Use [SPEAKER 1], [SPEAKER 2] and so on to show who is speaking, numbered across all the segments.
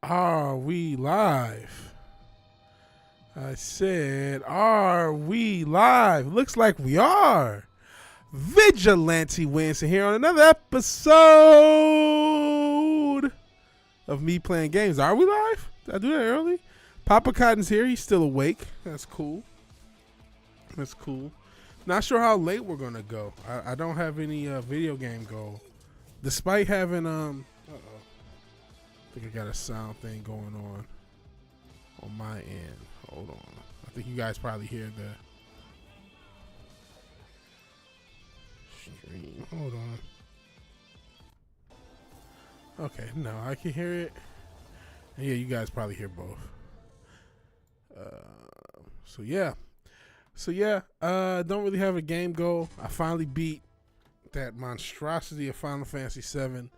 [SPEAKER 1] Are we live? I said, are we live? Looks like we are. VigilanteWilliamson here on another episode of me playing games. Are we live? Did I do that early? Papa Cotton's here. He's still awake. That's cool. That's cool. Not sure how late we're going to go. I don't have any video game goal. Despite having, I think I got a sound thing going on my end. Hold on. I think you guys probably hear the stream. Hold on. Okay, no, I can hear it. And yeah, you guys probably hear both. So yeah, don't really have a game goal. I finally beat that monstrosity of Final Fantasy VII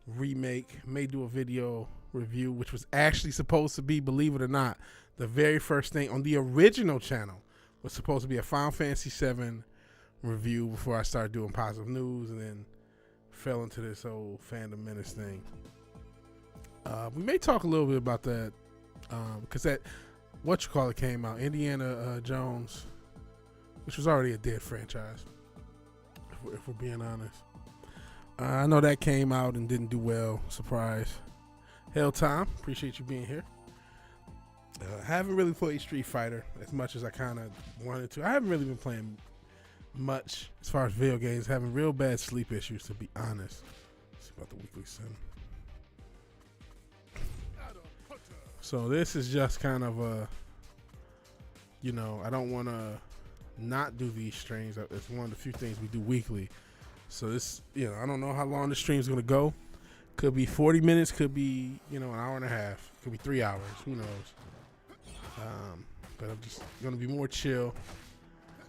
[SPEAKER 1] Remake. May do a video review, which was actually supposed to be, believe it or not, the very first thing on the original channel was supposed to be a Final Fantasy VII review before I started doing positive news, and then fell into this whole Fandom Menace thing. We may talk a little bit about that because that came out, Indiana Jones, which was already a dead franchise, if we're being honest. I know that came out and didn't do well. Surprise. Hell Time, appreciate you being here. Haven't really played Street Fighter as much as I kind of wanted to. I haven't really been playing much as far as video games. Having real bad sleep issues, to be honest. Let's see about the weekly sim. So this is just kind of a, I don't want to not do these streams. It's one of the few things we do weekly. So this, I don't know how long the stream is going to go. Could be 40 minutes, could be, an hour and a half, could be 3 hours, who knows. But I'm just going to be more chill.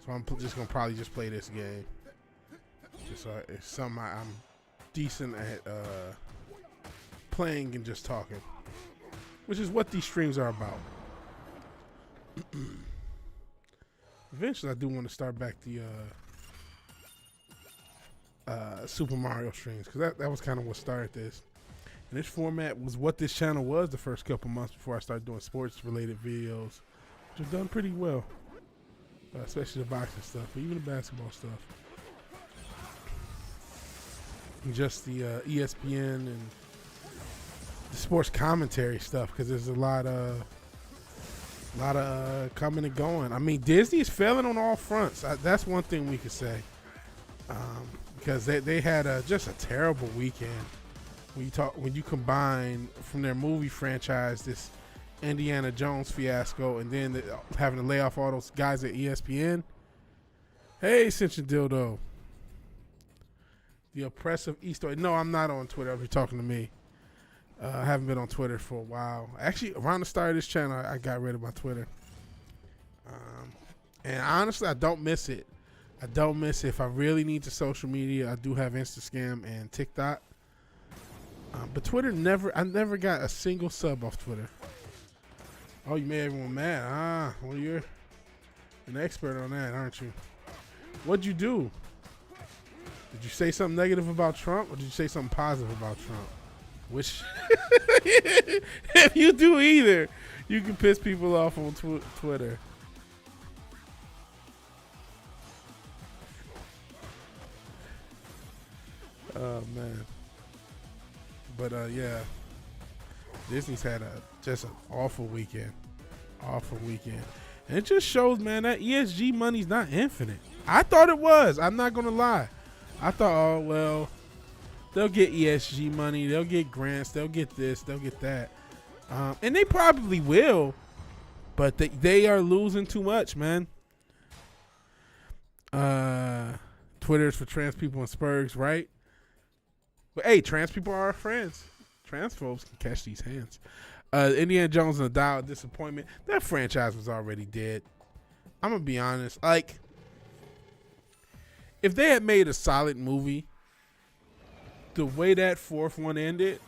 [SPEAKER 1] So I'm just going to probably just play this game. Just so it's something I'm decent at playing and just talking. Which is what these streams are about. Eventually, I do want to start back the Super Mario streams, because that was kind of what started this. And this format was what this channel was the first couple months before I started doing sports-related videos, which have done pretty well, especially the boxing stuff, but even the basketball stuff. And just the ESPN and the sports commentary stuff, because there's a lot of coming and going. I mean, Disney is failing on all fronts. That's one thing we could say, because they had just a terrible weekend. When you combine from their movie franchise this Indiana Jones fiasco, and then having to lay off all those guys at ESPN. Hey, Ascension Dildo. The oppressive Easter. No, I'm not on Twitter. If you're talking to me. I haven't been on Twitter for a while. Actually, around the start of this channel, I got rid of my Twitter. And honestly, I don't miss it. I don't miss it. If I really need the social media, I do have Instagram and TikTok. But Twitter I never got a single sub off Twitter. Oh, you made everyone mad. Well, you're an expert on that, aren't you? What'd you do? Did you say something negative about Trump, or did you say something positive about Trump? Which, if you do either, you can piss people off on Twitter. Oh, man. But, yeah. Disney's had just an awful weekend. Awful weekend. And it just shows, man, that ESG money's not infinite. I thought it was. I'm not going to lie. I thought, oh, well, they'll get ESG money. They'll get grants. They'll get this. They'll get that. And they probably will. But they are losing too much, man. Twitter's for trans people and Spurgs, right? But, hey, trans people are our friends. Trans folks can catch these hands. Indiana Jones and the Dial of Disappointment. That franchise was already dead. I'm going to be honest. Like, if they had made a solid movie, the way that fourth one ended,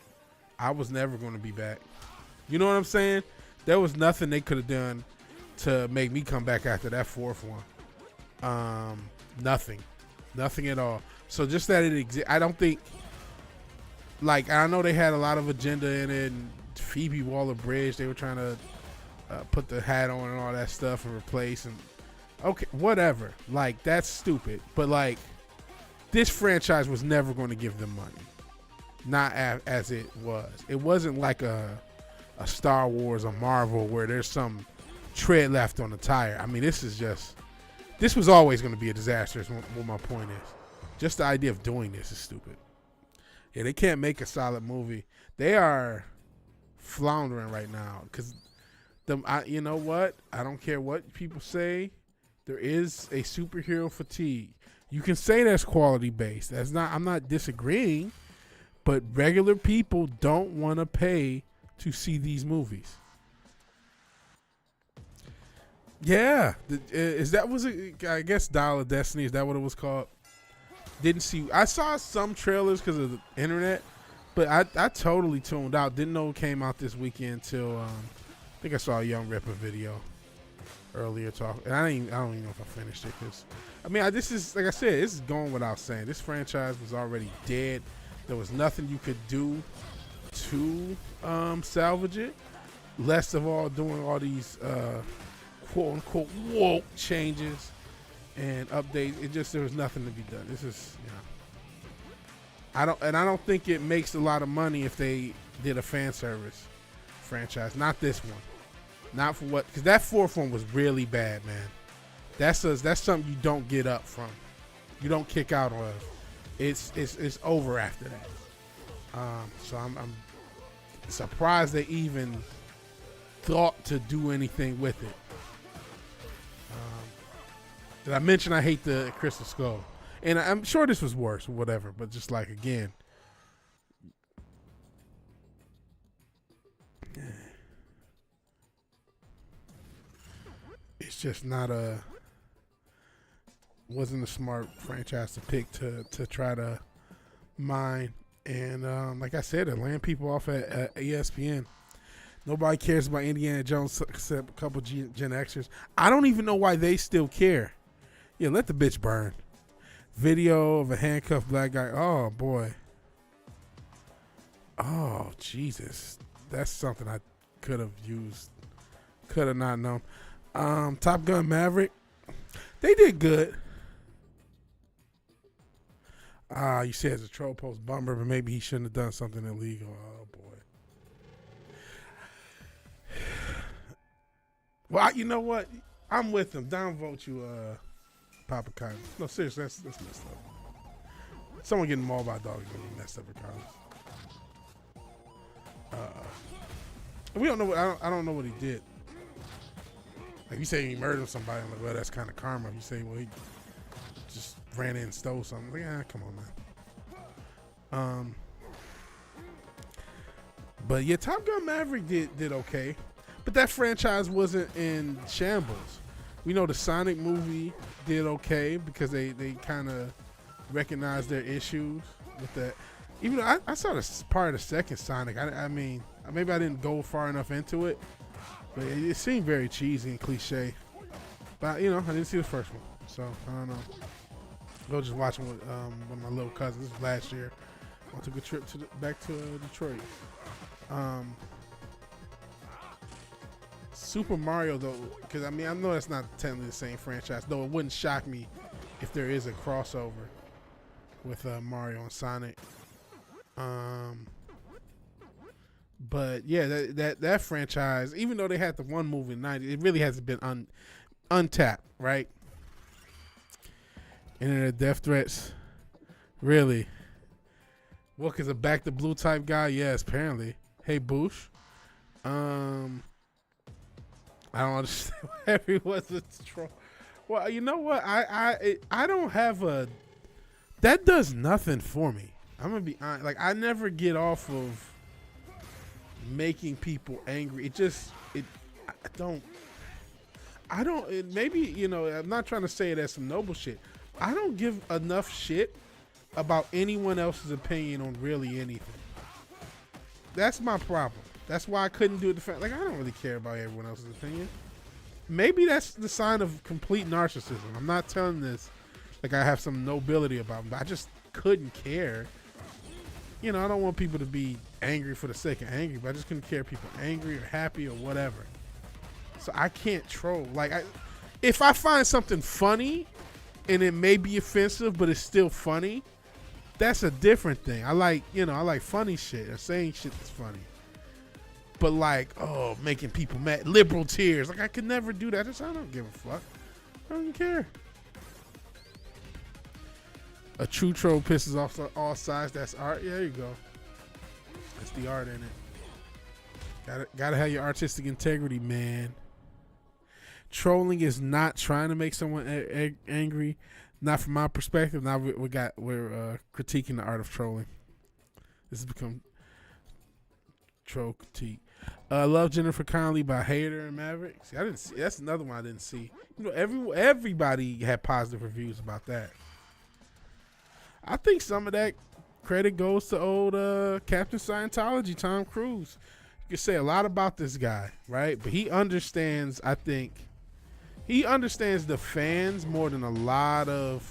[SPEAKER 1] I was never going to be back. You know what I'm saying? There was nothing they could have done to make me come back after that fourth one. Nothing at all. So just that it exists, I don't think, like, I know they had a lot of agenda in it and Phoebe Waller-Bridge. They were trying to put the hat on and all that stuff and replace and okay, whatever. Like that's stupid. But like this franchise was never going to give them money. Not as it was. It wasn't like a Star Wars or Marvel where there's some tread left on the tire. I mean, this was always going to be a disaster is what my point is. Just the idea of doing this is stupid. Yeah, they can't make a solid movie. They are floundering right now because you know what? I don't care what people say. There is a superhero fatigue. You can say that's quality based. I'm not disagreeing, but regular people don't want to pay to see these movies. Yeah, I guess Dial of Destiny? Is that what it was called? Didn't see. I saw some trailers because of the internet, but I totally tuned out. Didn't know it came out this weekend till I think I saw a Young Ripper video earlier talking. And I don't even know if I finished it because I mean this is like I said, this is going without saying. This franchise was already dead. There was nothing you could do to salvage it. Less of all doing all these quote unquote woke changes and updates. There was nothing to be done. This is, I don't think it makes a lot of money if they did a fan service franchise. Not this one. Not for what, because that fourth one was really bad, man. That's something you don't get up from. You don't kick out of. It's over after that. So I'm surprised they even thought to do anything with it. Did I mention I hate the Crystal Skull? And I'm sure this was worse or whatever, but just like, again. It's just wasn't a smart franchise to pick to try to mine. And like I said, it land people off at ESPN. Nobody cares about Indiana Jones except a couple Gen Xers. I don't even know why they still care. Yeah, let the bitch burn. Video of a handcuffed black guy. Oh, boy. Oh, Jesus. That's something I could have used. Could have not known. Top Gun Maverick. They did good. You said it's a troll post bummer, but maybe he shouldn't have done something illegal. Oh, boy. Well, you know what? I'm with him. Downvote you, Papa Cotton. No, seriously, that's messed up. Someone getting mauled by a dog is going to be messed up regardless. We don't know. I don't know what he did. Like, you say he murdered somebody, I'm like, well, that's kind of karma. You say, well, he just ran in and stole something. Like, come on, man. But yeah, Top Gun Maverick did okay. But that franchise wasn't in shambles. We know the Sonic movie did okay because they kind of recognized their issues with that. Even though I saw the part of the second Sonic. I mean, maybe I didn't go far enough into it, but it seemed very cheesy and cliche. But, I didn't see the first one, so I don't know. I was just watching with my little cousins last year. I took a trip back to Detroit. Super Mario, though, because, I know that's not technically the same franchise, though it wouldn't shock me if there is a crossover with Mario and Sonic. But, yeah, that franchise, even though they had the one movie in the 90s, it really hasn't been untapped, right? Internet death threats. Really? What, is a Back to Blue type guy? Yes, apparently. Hey, Boosh. I don't understand why everyone's a troll. Well, you know what? I don't have a... That does nothing for me. I'm going to be honest. Like, I never get off of making people angry. Maybe, I'm not trying to say it as some noble shit. I don't give enough shit about anyone else's opinion on really anything. That's my problem. That's why I couldn't do it. Like, I don't really care about everyone else's opinion. Maybe that's the sign of complete narcissism. I'm not telling this like I have some nobility about me, but I just couldn't care. I don't want people to be angry for the sake of angry, but I just couldn't care if people angry or happy or whatever. So I can't troll. Like, if I find something funny and it may be offensive, but it's still funny, that's a different thing. I like funny shit or saying shit that's funny. But like, oh, making people mad, liberal tears. Like, I could never do that. I don't give a fuck. I don't even care. A true troll pisses off all sides. That's art. Yeah, there you go. That's the art in it. Gotta have your artistic integrity, man. Trolling is not trying to make someone angry. Not from my perspective. Now we're critiquing the art of trolling. This has become troll critique. Love Jennifer Connelly by Hater and Maverick. See, I didn't see. That's another one I didn't see. You know, everybody had positive reviews about that. I think some of that credit goes to old Captain Scientology, Tom Cruise. You can say a lot about this guy, right? But he understands, I think, he understands the fans more than a lot of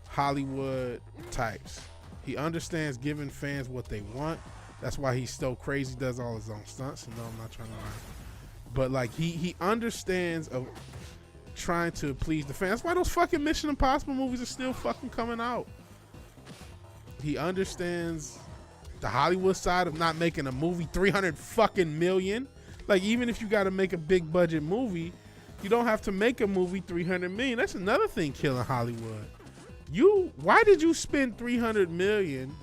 [SPEAKER 1] Hollywood types. He understands giving fans what they want. That's why he's so crazy, does all his own stunts. No, I'm not trying to lie. But like he understands of trying to please the fans. That's why those fucking Mission Impossible movies are still fucking coming out. He understands the Hollywood side of not making a movie 300 fucking million. Like, even if you got to make a big budget movie, you don't have to make a movie 300 million. That's another thing killing Hollywood. Why did you spend 300 million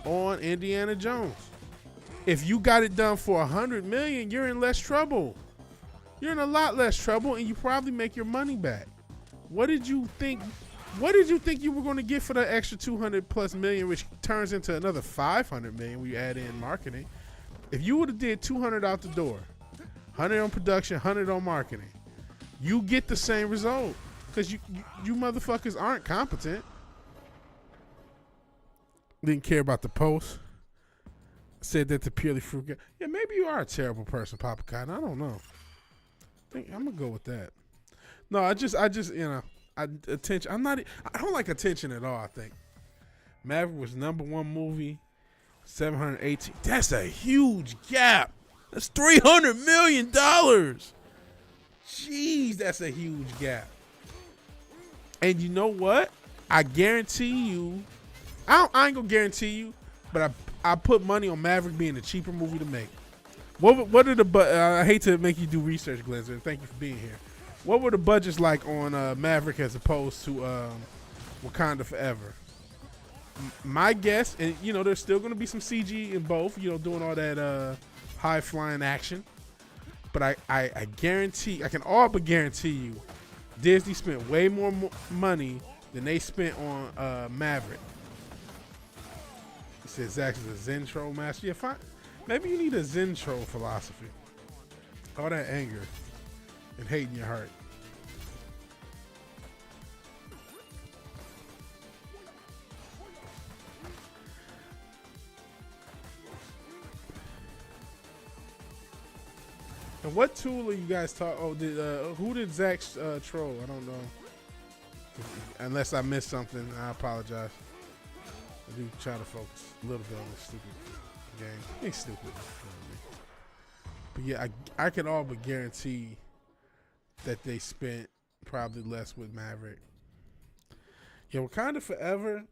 [SPEAKER 1] on Indiana Jones? If you got it done for 100 million, you're in less trouble. You're in a lot less trouble, and you probably make your money back. What did you think? What did you think you were going to get for that extra 200 plus million, which turns into another 500 million when you add in marketing? If you would have did 200 out the door, 100 on production, 100 on marketing, you get the same result because you motherfuckers aren't competent. Didn't care about the post. Said that to purely frugal. Yeah, maybe you are a terrible person, Papa Cotton. I don't know. I think I'm gonna go with that. No, I just attention. I don't like attention at all. I think Maverick was #1 movie, 718. That's a huge gap. That's $300 million. Jeez, that's a huge gap. And you know what? I guarantee you. I ain't gonna guarantee you, but I put money on Maverick being a cheaper movie to make. What are the? I hate to make you do research, Glenzer, and thank you for being here. What were the budgets like on Maverick as opposed to Wakanda Forever? My guess, and you know, there's still going to be some CG in both, you know, doing all that high flying action. But I guarantee, I can all but guarantee you, Disney spent way more money than they spent on Maverick. He said Zach is a Zen troll master. Yeah, fine. Maybe you need a Zen troll philosophy. All that anger and hate in your heart. And what tool are you guys talking? Oh, who did Zach troll? I don't know. Unless I missed something, I apologize. I do try to focus a little bit on this stupid game. It's stupid. But yeah, I can all but guarantee that they spent probably less with Maverick. Yeah, Wakanda Forever.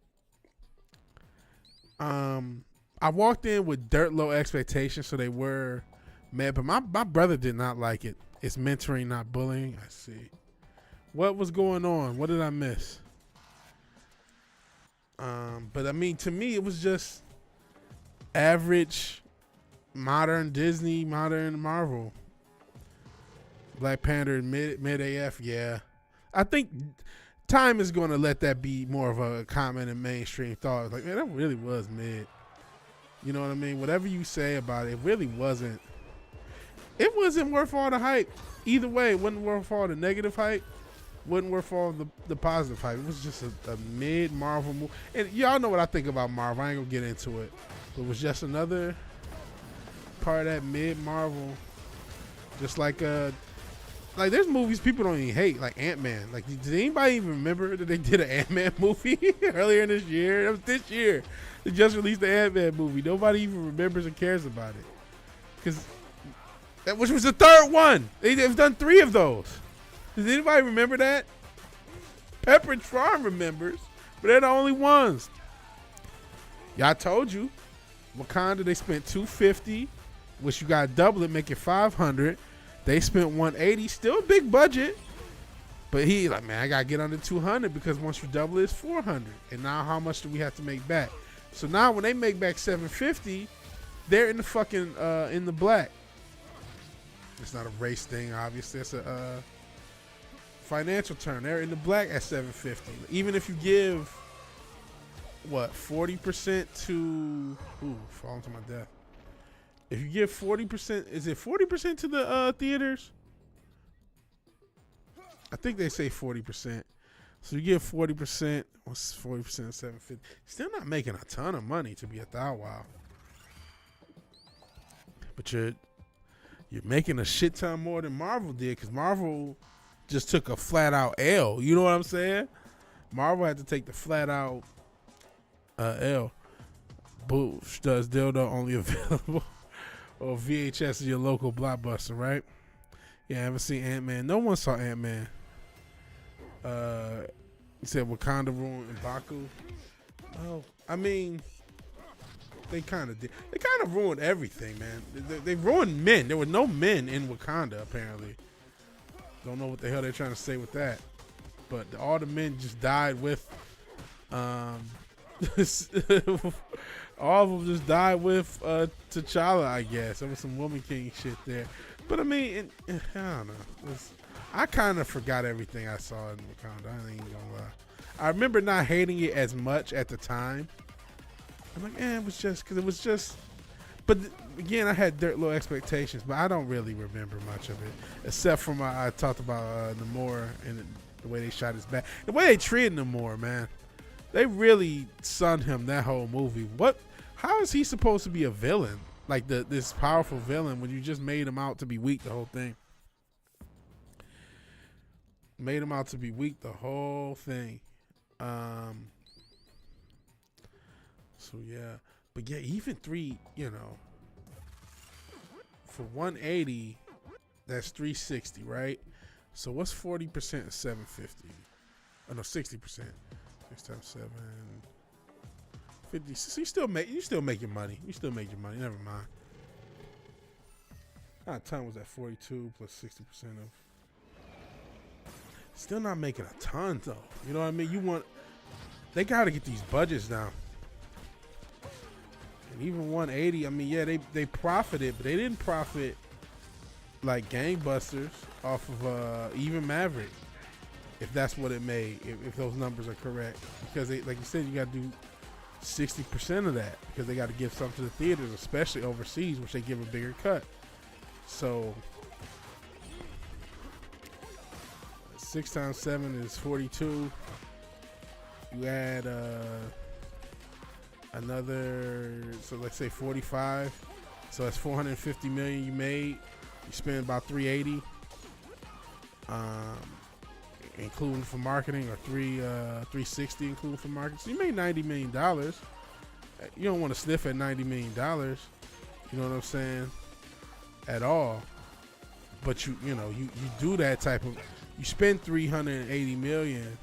[SPEAKER 1] I walked in with dirt low expectations, so they were mad. But my brother did not like it. It's mentoring, not bullying. I see. What was going on? What did I miss? But I mean, to me, it was just average, modern Disney, modern Marvel. Black Panther, mid AF, yeah. I think time is going to let that be more of a common and mainstream thought. Like, man, that really was mid. You know what I mean? Whatever you say about it, it really wasn't. It wasn't worth all the hype. Either way, it wasn't worth all the negative hype. Wasn't worth all the positive hype. It was just a mid Marvel movie. And y'all know what I think about Marvel. I ain't gonna get into it. But it was just another part of that mid Marvel. Just like like there's movies people don't even hate, like Ant-Man. Like, did anybody even remember that they did an Ant-Man movie earlier in this year? That was this year. They just released the Ant-Man movie. Nobody even remembers or cares about it. Because which was the third one. They've done 3 of those. Does anybody remember that? Pepperidge Farm remembers, but they're the only ones. Y'all told you. Wakanda, they spent $250, which you got to double it, make it $500. They spent $180, still a big budget. But he like, man, I got to get under $200 because once you double it, it's $400. And now how much do we have to make back? So now when they make back $750, they're in the fucking, in the black. It's not a race thing, obviously. It's a financial term. They're in the black at $750. Even if you give, what, 40% to, falling to my death. If you give 40%, is it 40% to the theaters? I think they say 40%. So you give 40%. What's 40% of 750? Still not making a ton of money to be a thou wow. But you're making a shit ton more than Marvel did, because Marvel just took a flat out L. You know what I'm saying? Marvel had to take the flat out L. Boosh does dildo only available. Or VHS is your local blockbuster, right? Yeah, I haven't seen Ant-Man. No one saw Ant-Man. He said Wakanda ruined M'Baku. Oh, I mean, they kind of did. They kind of ruined everything, man. They ruined men. There were no men in Wakanda, apparently. Don't know what the hell they're trying to say with that. But all the men just died with... all of them just died with T'Challa, I guess. There was some Woman King shit there. But I mean, I don't know. I kind of forgot everything I saw in Wakanda. I ain't gonna lie. I remember not hating it as much at the time. I'm like, it was just, because it was just, but again, I had dirt low expectations, but I don't really remember much of it. Except for I talked about Namor and the way they shot his back. The way they treated Namor, man. They really sunned him that whole movie. How is he supposed to be a villain? Like this powerful villain when you just made him out to be weak the whole thing. Made him out to be weak the whole thing. So yeah. But yeah, even 3, for 180, that's 360, right? So what's 40% of 750? Oh no, 60%. 6 times 7, 50. So you still making money. You still make your money. Never mind. Our time was at 42 plus 60% of. Still not making a ton though. You know what I mean? They got to get these budgets down. And even 180. I mean, yeah, they profited, but they didn't profit like gangbusters off of even Maverick. If that's what it made, if those numbers are correct. Because like you said, you got to do 60% of that because they got to give some to the theaters, especially overseas, which they give a bigger cut. So 6 times 7 is 42. You add another, so let's say 45. So that's 450 million you made. You spend about 380. Including for marketing, or 360 including for marketing. So you made $90 million. You don't want to sniff at $90 million. You know what I'm saying? At all. But you do that type of, you spend $380 million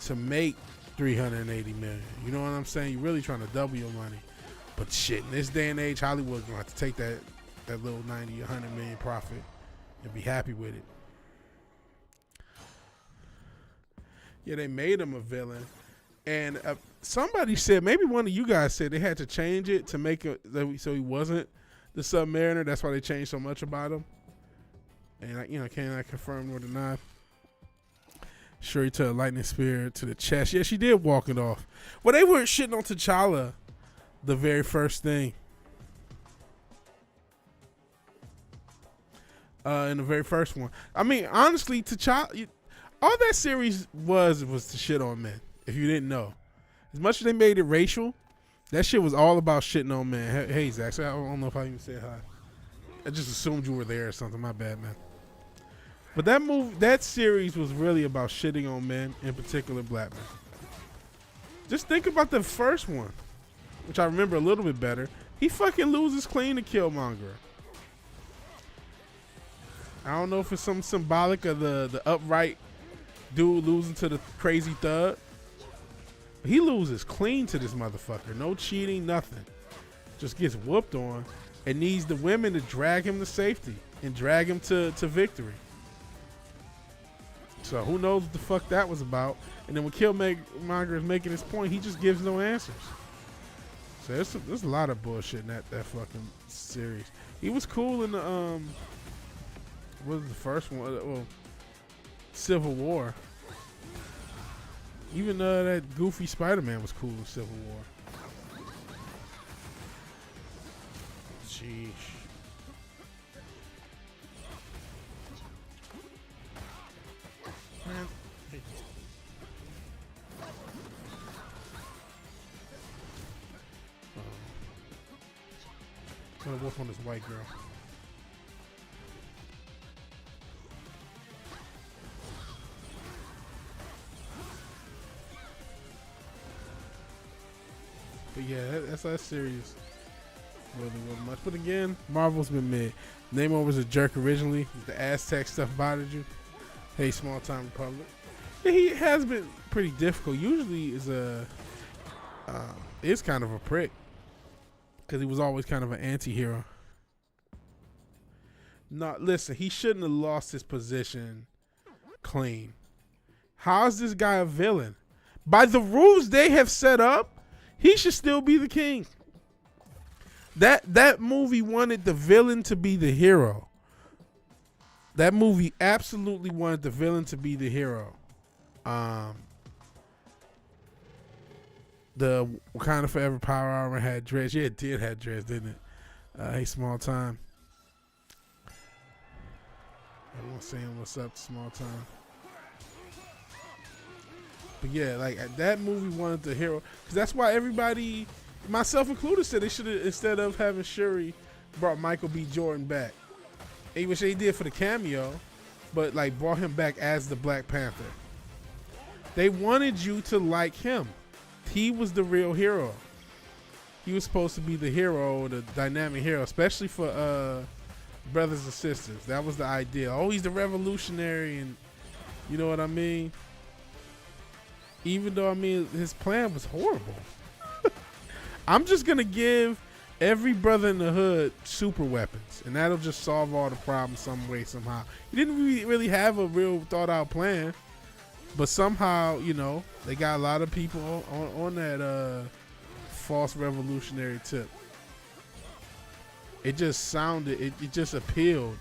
[SPEAKER 1] to make $380 million. You know what I'm saying? You're really trying to double your money. But shit, in this day and age, Hollywood's gonna have to take that little 90, 100 million profit and be happy with it. Yeah, they made him a villain. And somebody said, maybe one of you guys said they had to change it to make it so he wasn't the Submariner. That's why they changed so much about him. And can I confirm nor deny? Shuri took a lightning spear to the chest. Yeah, she did walk it off. Well, they weren't shitting on T'Challa the very first thing. In the very first one. I mean, honestly, T'Challa, all that series was to shit on men, if you didn't know. As much as they made it racial, that shit was all about shitting on men. Hey, Zach, I don't know if I even said hi. I just assumed you were there or something. My bad, man. But that series was really about shitting on men, in particular black men. Just think about the first one, which I remember a little bit better. He fucking loses clean to Killmonger. I don't know if it's some symbolic of the upright dude losing to the crazy thug. He loses clean to this motherfucker. No cheating, nothing. Just gets whooped on and needs the women to drag him to safety and drag him to victory. So who knows what the fuck that was about. And then when Killmonger is making his point, he just gives no answers. So there's a lot of bullshit in that fucking series. He was cool in the what was the first one? Well, Civil War. Even that goofy Spider-Man was cool in Civil War. Sheesh. Man. I'm gonna work on this white girl. But yeah, that series really wasn't much. But again, Marvel's been mid. Namor was a jerk originally. The Aztec stuff bothered you. Hey, Small Time Republic. Yeah, he has been pretty difficult. Usually is kind of a prick because he was always kind of an anti-hero. No, listen, he shouldn't have lost his position clean. How is this guy a villain? By the rules they have set up, he should still be the king. That movie wanted the villain to be the hero. That movie absolutely wanted the villain to be the hero. The Wakanda Forever Power Armor had dreads. Yeah, it did have dreads, didn't it? Hey, Small Time. Everyone's saying what's up to Small Time. But yeah, like that movie wanted the hero. Because that's why everybody, myself included, said they should have, instead of having Shuri, brought Michael B. Jordan back. Which they did for the cameo, but like brought him back as the Black Panther. They wanted you to like him. He was the real hero. He was supposed to be the hero, the dynamic hero, especially for brothers and sisters. That was the idea. Oh, he's the revolutionary, and you know what I mean? Even though, I mean, his plan was horrible. I'm just going to give every brother in the hood super weapons, and that'll just solve all the problems some way, somehow. He didn't really have a real thought-out plan, but somehow, you know, they got a lot of people on that false revolutionary tip. It just sounded, it just appealed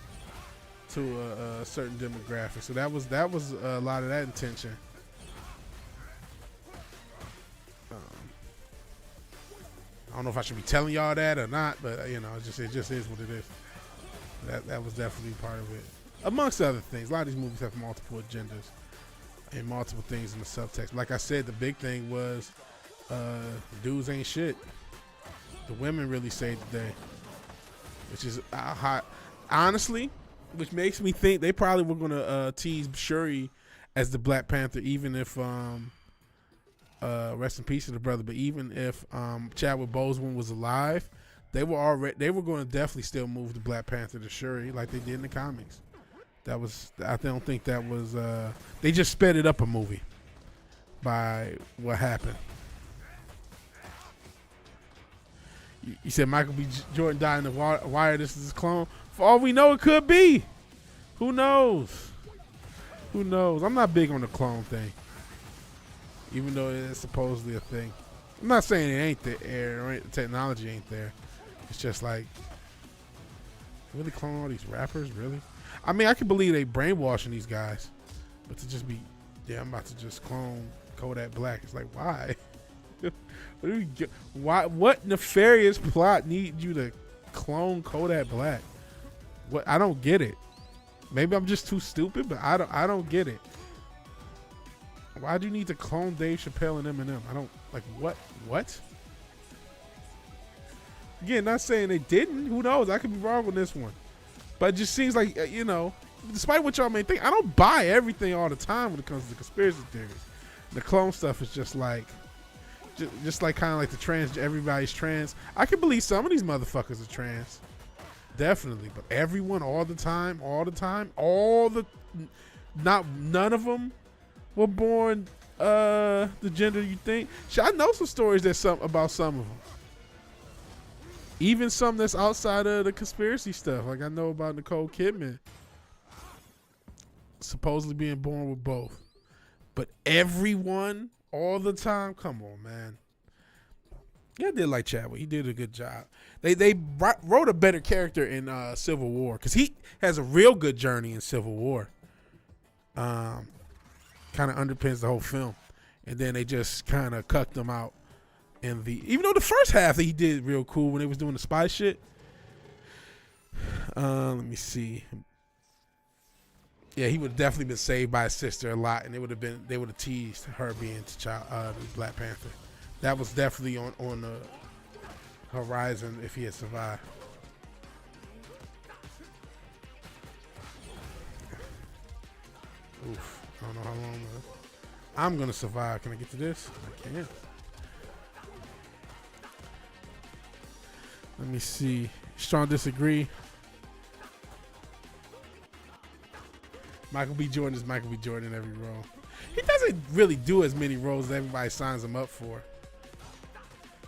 [SPEAKER 1] to a certain demographic. So that was a lot of that intention. I don't know if I should be telling y'all that or not, but you know, it just is what it is. That was definitely part of it, amongst other things. A lot of these movies have multiple agendas and multiple things in the subtext. Like I said, the big thing was dudes ain't shit. The women really saved the day, which is hot, honestly. Which makes me think they probably were gonna tease Shuri as the Black Panther, even if rest in peace to the brother. But even if Chadwick Boseman was alive, they were going to definitely still move the Black Panther to Shuri like they did in the comics. I don't think that was. They just sped it up a movie by what happened. You said Michael B. Jordan died in the wire. This is his clone. For all we know, it could be. Who knows? Who knows? I'm not big on the clone thing, even though it's supposedly a thing. I'm not saying it ain't there or technology ain't there. It's just like, really clone all these rappers? Really? I mean, I can believe they brainwashing these guys, but to just be, yeah, I'm about to just clone Kodak Black. It's like, why? What nefarious plot needs you to clone Kodak Black? What? I don't get it. Maybe I'm just too stupid, but I don't get it. Why do you need to clone Dave Chappelle and Eminem? I don't like what? Again, not saying they didn't. Who knows? I could be wrong on this one, but it just seems like you know, despite what y'all may think, I don't buy everything all the time when it comes to the conspiracy theories. The clone stuff is just like kind of like the trans. Everybody's trans. I can believe some of these motherfuckers are trans, definitely. But everyone, all the time, none of them were born the gender you think. I know some stories about some of them. Even some that's outside of the conspiracy stuff. Like I know about Nicole Kidman supposedly being born with both. But everyone, all the time, come on, man. Yeah, I did like Chadwick. He did a good job. They wrote a better character in Civil War because he has a real good journey in Civil War. Kind of underpins the whole film. And then they just kind of cucked him out. Even though the first half that he did real cool when they was doing the spy shit. Let me see. Yeah, he would have definitely been saved by his sister a lot, and they would have teased her being the Black Panther. That was definitely on the horizon if he had survived. Oof, I don't know how long I'm gonna survive. Can I get to this? I can. Let me see. Strong disagree. Michael B. Jordan is Michael B. Jordan in every role. He doesn't really do as many roles as everybody signs him up for.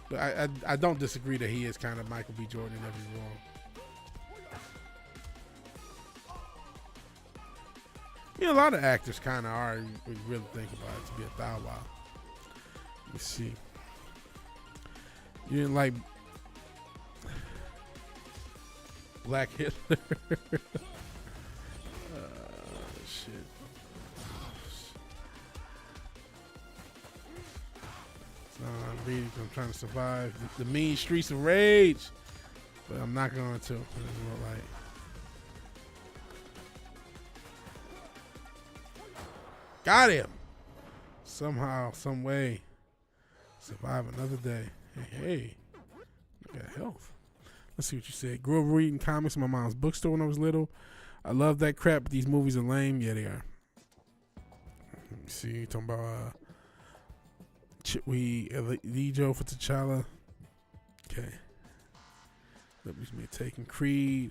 [SPEAKER 1] But I don't disagree that he is kind of Michael B. Jordan in every role. You know, a lot of actors kind of are, when you really think about it, to be a thou wow. Let me see. You didn't like Black Hitler? Shit. So I'm reading. I'm trying to survive the mean streets of rage, but I'm not going to. Got him. Somehow, some way, survive another day. Hey, you got health. Let's see what you said. Grew up reading comics in my mom's bookstore when I was little. I love that crap, but these movies are lame. Yeah, they are. Let me see. You're talking about Joe for T'Challa. Okay. That was me taking Creed.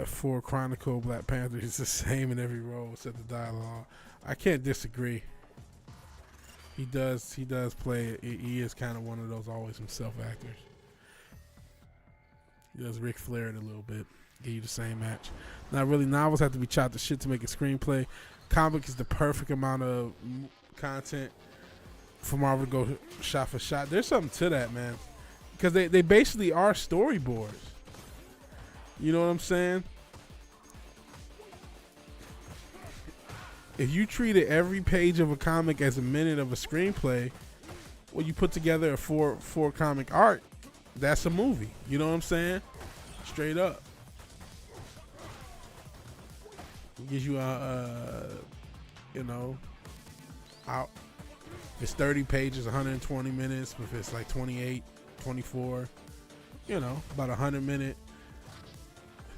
[SPEAKER 1] 4 Chronicle, Black Panther. It's the same in every role except the dialogue. I can't disagree. He does play it. He is kind of one of those always himself actors. He does Ric Flair it a little bit. Give you the same match. Not really. Novels have to be chopped to shit to make a screenplay. Comic is the perfect amount of content for Marvel to go shot for shot. There's something to that, man. Because they basically are storyboards. You know what I'm saying? If you treated every page of a comic as a minute of a screenplay, well, you put together a four comic arc, that's a movie. You know what I'm saying? Straight up. It gives you out. If it's 30 pages, 120 minutes. If it's like 28, 24, about 100-minute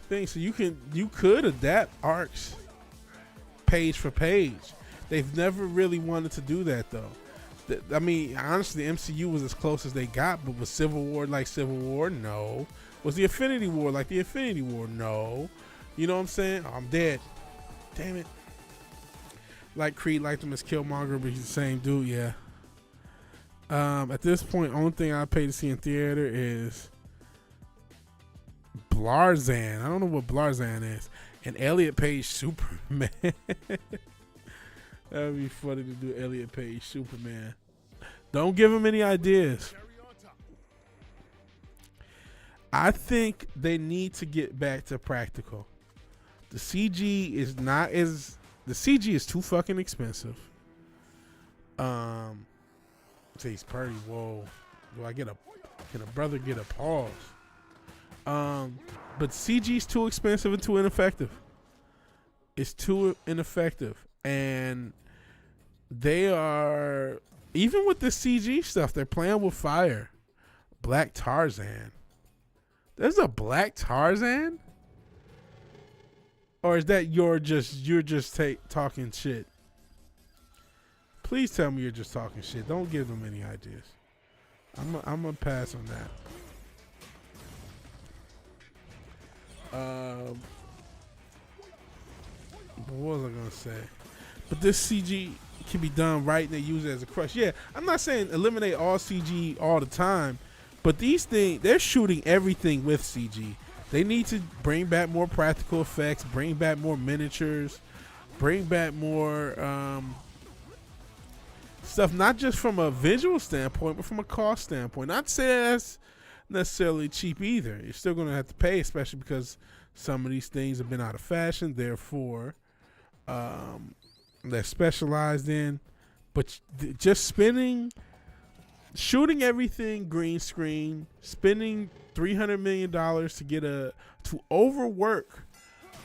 [SPEAKER 1] thing. So you could adapt arcs page for page. They've never really wanted to do that though. I mean, honestly, MCU was as close as they got, but was Civil War like Civil War? No. Was the Infinity War like the Infinity War? No. You know what I'm saying? Oh, I'm dead. Damn it. Like Creed liked him as Killmonger, but he's the same dude, yeah. At this point, only thing I pay to see in theater is Blarzan. I don't know what Blarzan is. And Elliot Page Superman. That would be funny to do Elliot Page Superman. Don't give him any ideas. I think they need to get back to practical. The CG is too fucking expensive. He's pretty. Whoa. Can a brother get a pause? But CG is too expensive and too ineffective. It's too ineffective. And they are, even with the CG stuff, they're playing with fire. Black Tarzan. There's a Black Tarzan? Or is that you're just talking shit? Please tell me you're just talking shit. Don't give them any ideas. I'm gonna pass on that. What was I gonna say? But this CG can be done right and they use it as a crutch. Yeah, I'm not saying eliminate all CG all the time, but these things, they're shooting everything with CG. They need to bring back more practical effects, bring back more miniatures, bring back more stuff, not just from a visual standpoint, but from a cost standpoint. Not to say that's necessarily cheap either. You're still going to have to pay, especially because some of these things have been out of fashion. Therefore, they're specialized in. But just shooting everything green screen, spending $300 million to overwork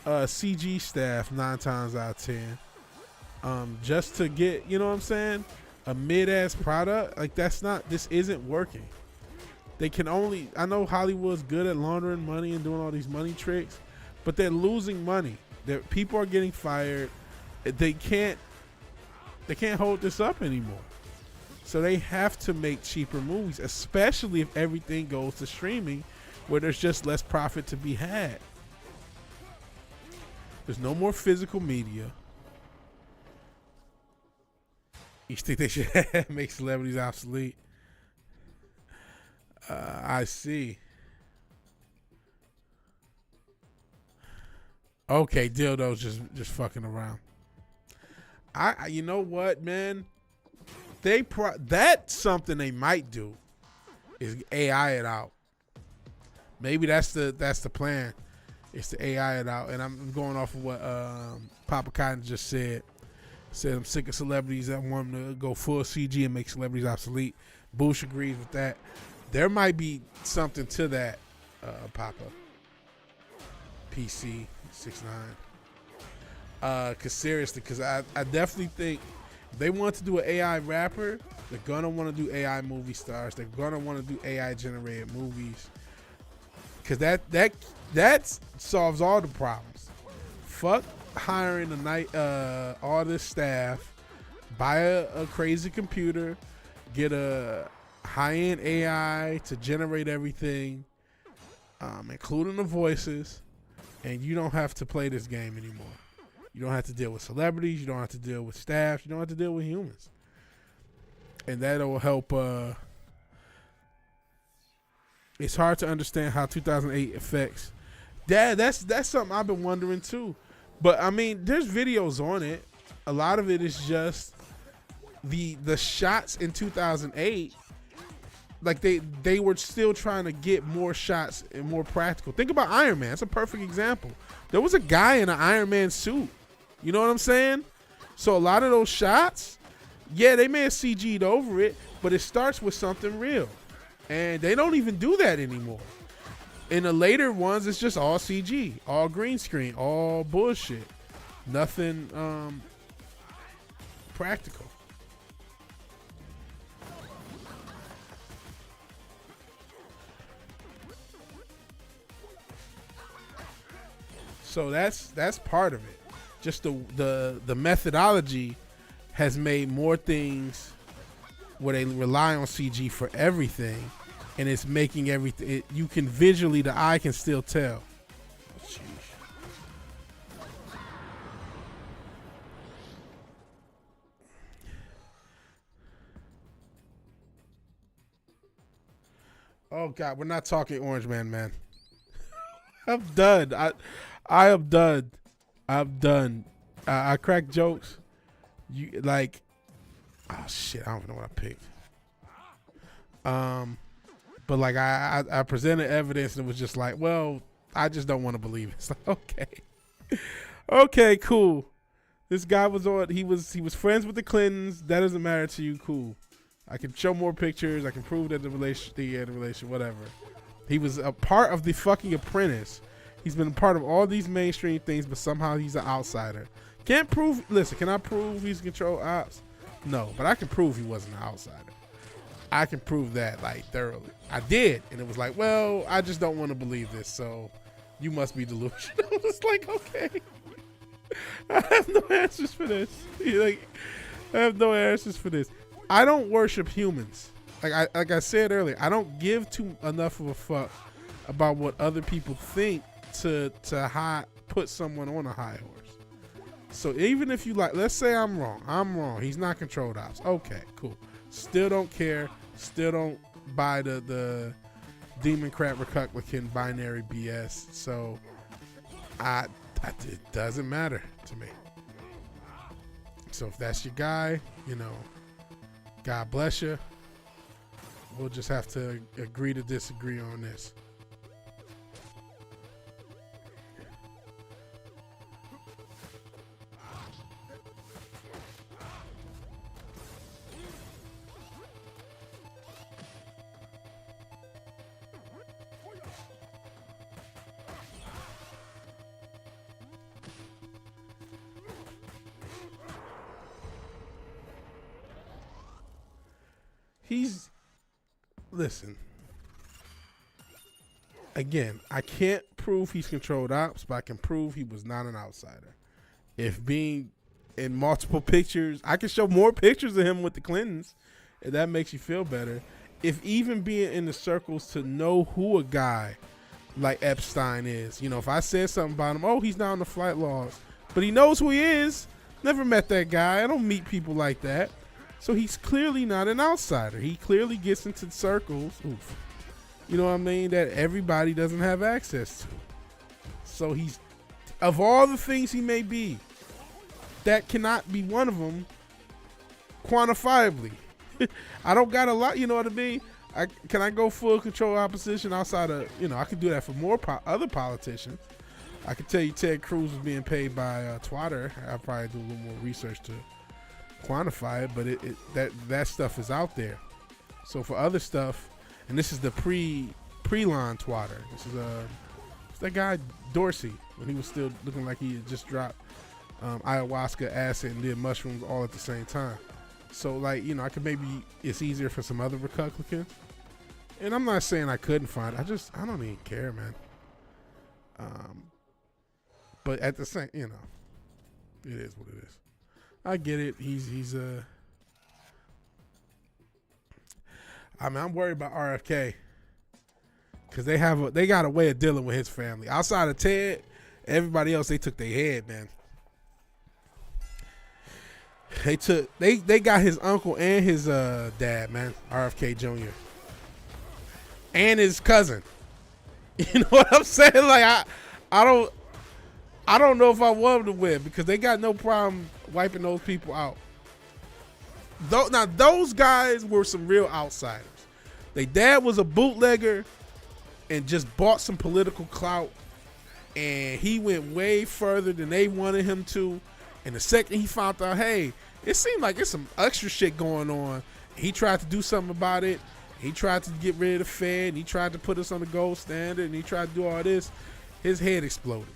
[SPEAKER 1] CG staff 9 times out of 10, just to get, you know what I'm saying, a mid-ass product. Like, this isn't working. They can only, I know Hollywood's good at laundering money and doing all these money tricks, but they're losing money. People are getting fired. They can't hold this up anymore. So they have to make cheaper movies, especially if everything goes to streaming, where there's just less profit to be had. There's no more physical media. You think they should make celebrities obsolete? I see. Okay, dildos just fucking around. You know what, man? That's something they might do, is AI it out. Maybe that's the plan, is to AI it out. And I'm going off of what Papa Cotton just said. Said I'm sick of celebrities that want to go full CG and make celebrities obsolete. Bush agrees with that. There might be something to that, Papa. PC 69. Cause seriously, cause I definitely think if they want to do an AI rapper, they're gonna want to do AI movie stars. They're gonna want to do AI generated movies. Cause that solves all the problems. Fuck hiring all this staff, buy a crazy computer, get a high-end AI to generate everything, including the voices, and you don't have to play this game anymore. You don't have to deal with celebrities. You don't have to deal with staff. You don't have to deal with humans. And that'll help. It's hard to understand how 2008 affects. That's something I've been wondering too. But I mean, there's videos on it. A lot of it is just the shots in 2008. Like they were still trying to get more shots and more practical. Think about Iron Man. That's a perfect example. There was a guy in an Iron Man suit. You know what I'm saying? So a lot of those shots, yeah, they may have CG'd over it, but it starts with something real. And they don't even do that anymore. In the later ones, it's just all CG, all green screen, all bullshit. Nothing practical. So that's part of it. Just the methodology has made more things where they rely on CG for everything, and it's making everything. You can visually, the eye can still tell. Jeez. Oh God, we're not talking Orange Man. I'm done. I am done. I'm done. I crack jokes. You like, oh shit, I don't even know what I picked. But like I presented evidence and it was just like, well, I just don't want to believe it. It's like, okay, cool. This guy was on. He was friends with the Clintons. That doesn't matter to you. Cool. I can show more pictures. I can prove that the relation, whatever. He was a part of the fucking Apprentice. He's been a part of all these mainstream things, but somehow he's an outsider. Can't prove. Listen, can I prove he's control ops? No, but I can prove he wasn't an outsider. I can prove that like thoroughly. I did, and it was like, well, I just don't want to believe this. So you must be delusional. It's like, okay. I have no answers for this. Like, I have no answers for this. I don't worship humans. Like I said earlier, I don't give enough of a fuck about what other people think to put someone on a high horse. So even if you like, let's say I'm wrong. He's not controlled ops. Okay, cool. Still don't care. Still don't buy the demon crap Republican binary BS. So it doesn't matter to me. So if that's your guy, God bless you. We'll just have to agree to disagree on this. Listen. Again, I can't prove he's controlled ops, but I can prove he was not an outsider. If being in multiple pictures, I can show more pictures of him with the Clintons, and that makes you feel better. If even being in the circles to know who a guy like Epstein is, if I said something about him, oh, he's not on the flight logs, but he knows who he is. Never met that guy. I don't meet people like that. So he's clearly not an outsider. He clearly gets into circles, that everybody doesn't have access to. So he's, of all the things he may be, that cannot be one of them quantifiably. I don't got a lot, you know what I mean? Can I go full control opposition outside of, I could do that for more other politicians. I could tell you Ted Cruz was being paid by Twitter. I'll probably do a little more research to quantify it, but that stuff is out there. So for other stuff, and this is the pre-line twatter. This is that guy Dorsey when he was still looking like he had just dropped ayahuasca, acid, and did mushrooms all at the same time. So I could maybe it's easier for some other Republicans. And I'm not saying I couldn't find it. I don't even care, man. But at the same, it is what it is. I get it. I'm worried about RFK because they got a way of dealing with his family. Outside of Ted, everybody else, they took their head, man. They got his uncle and his dad, man, RFK Jr. and his cousin. You know what I'm saying? Like I don't know if I want them to win because they got no problem wiping those people out. Now those guys were some real outsiders. Their dad was a bootlegger and just bought some political clout, and he went way further than they wanted him to. And the second he found out, hey, it seemed like there's some extra shit going on, he tried to do something about it. He tried to get rid of the Fed, and he tried to put us on the gold standard, and he tried to do all this. His head exploded.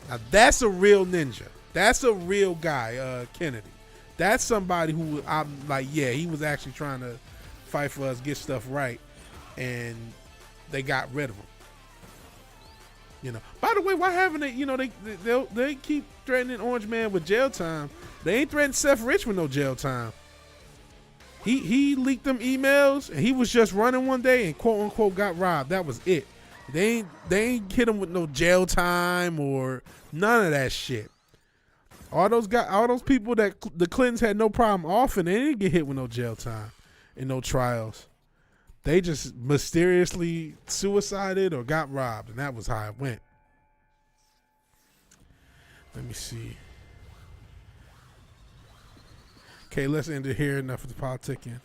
[SPEAKER 1] Now that's a real ninja. That's a real guy, Kennedy. That's somebody who I'm like, yeah, he was actually trying to fight for us, get stuff right, and they got rid of him. By the way, why haven't they? They keep threatening Orange Man with jail time. They ain't threatening Seth Rich with no jail time. He leaked them emails, and he was just running one day and quote unquote got robbed. That was it. They ain't hit him with no jail time or none of that shit. All those people that the Clintons had no problem off, and they didn't get hit with no jail time and no trials. They just mysteriously suicided or got robbed, and that was how it went. Let me see. Okay, let's end it here. Enough of the politicking.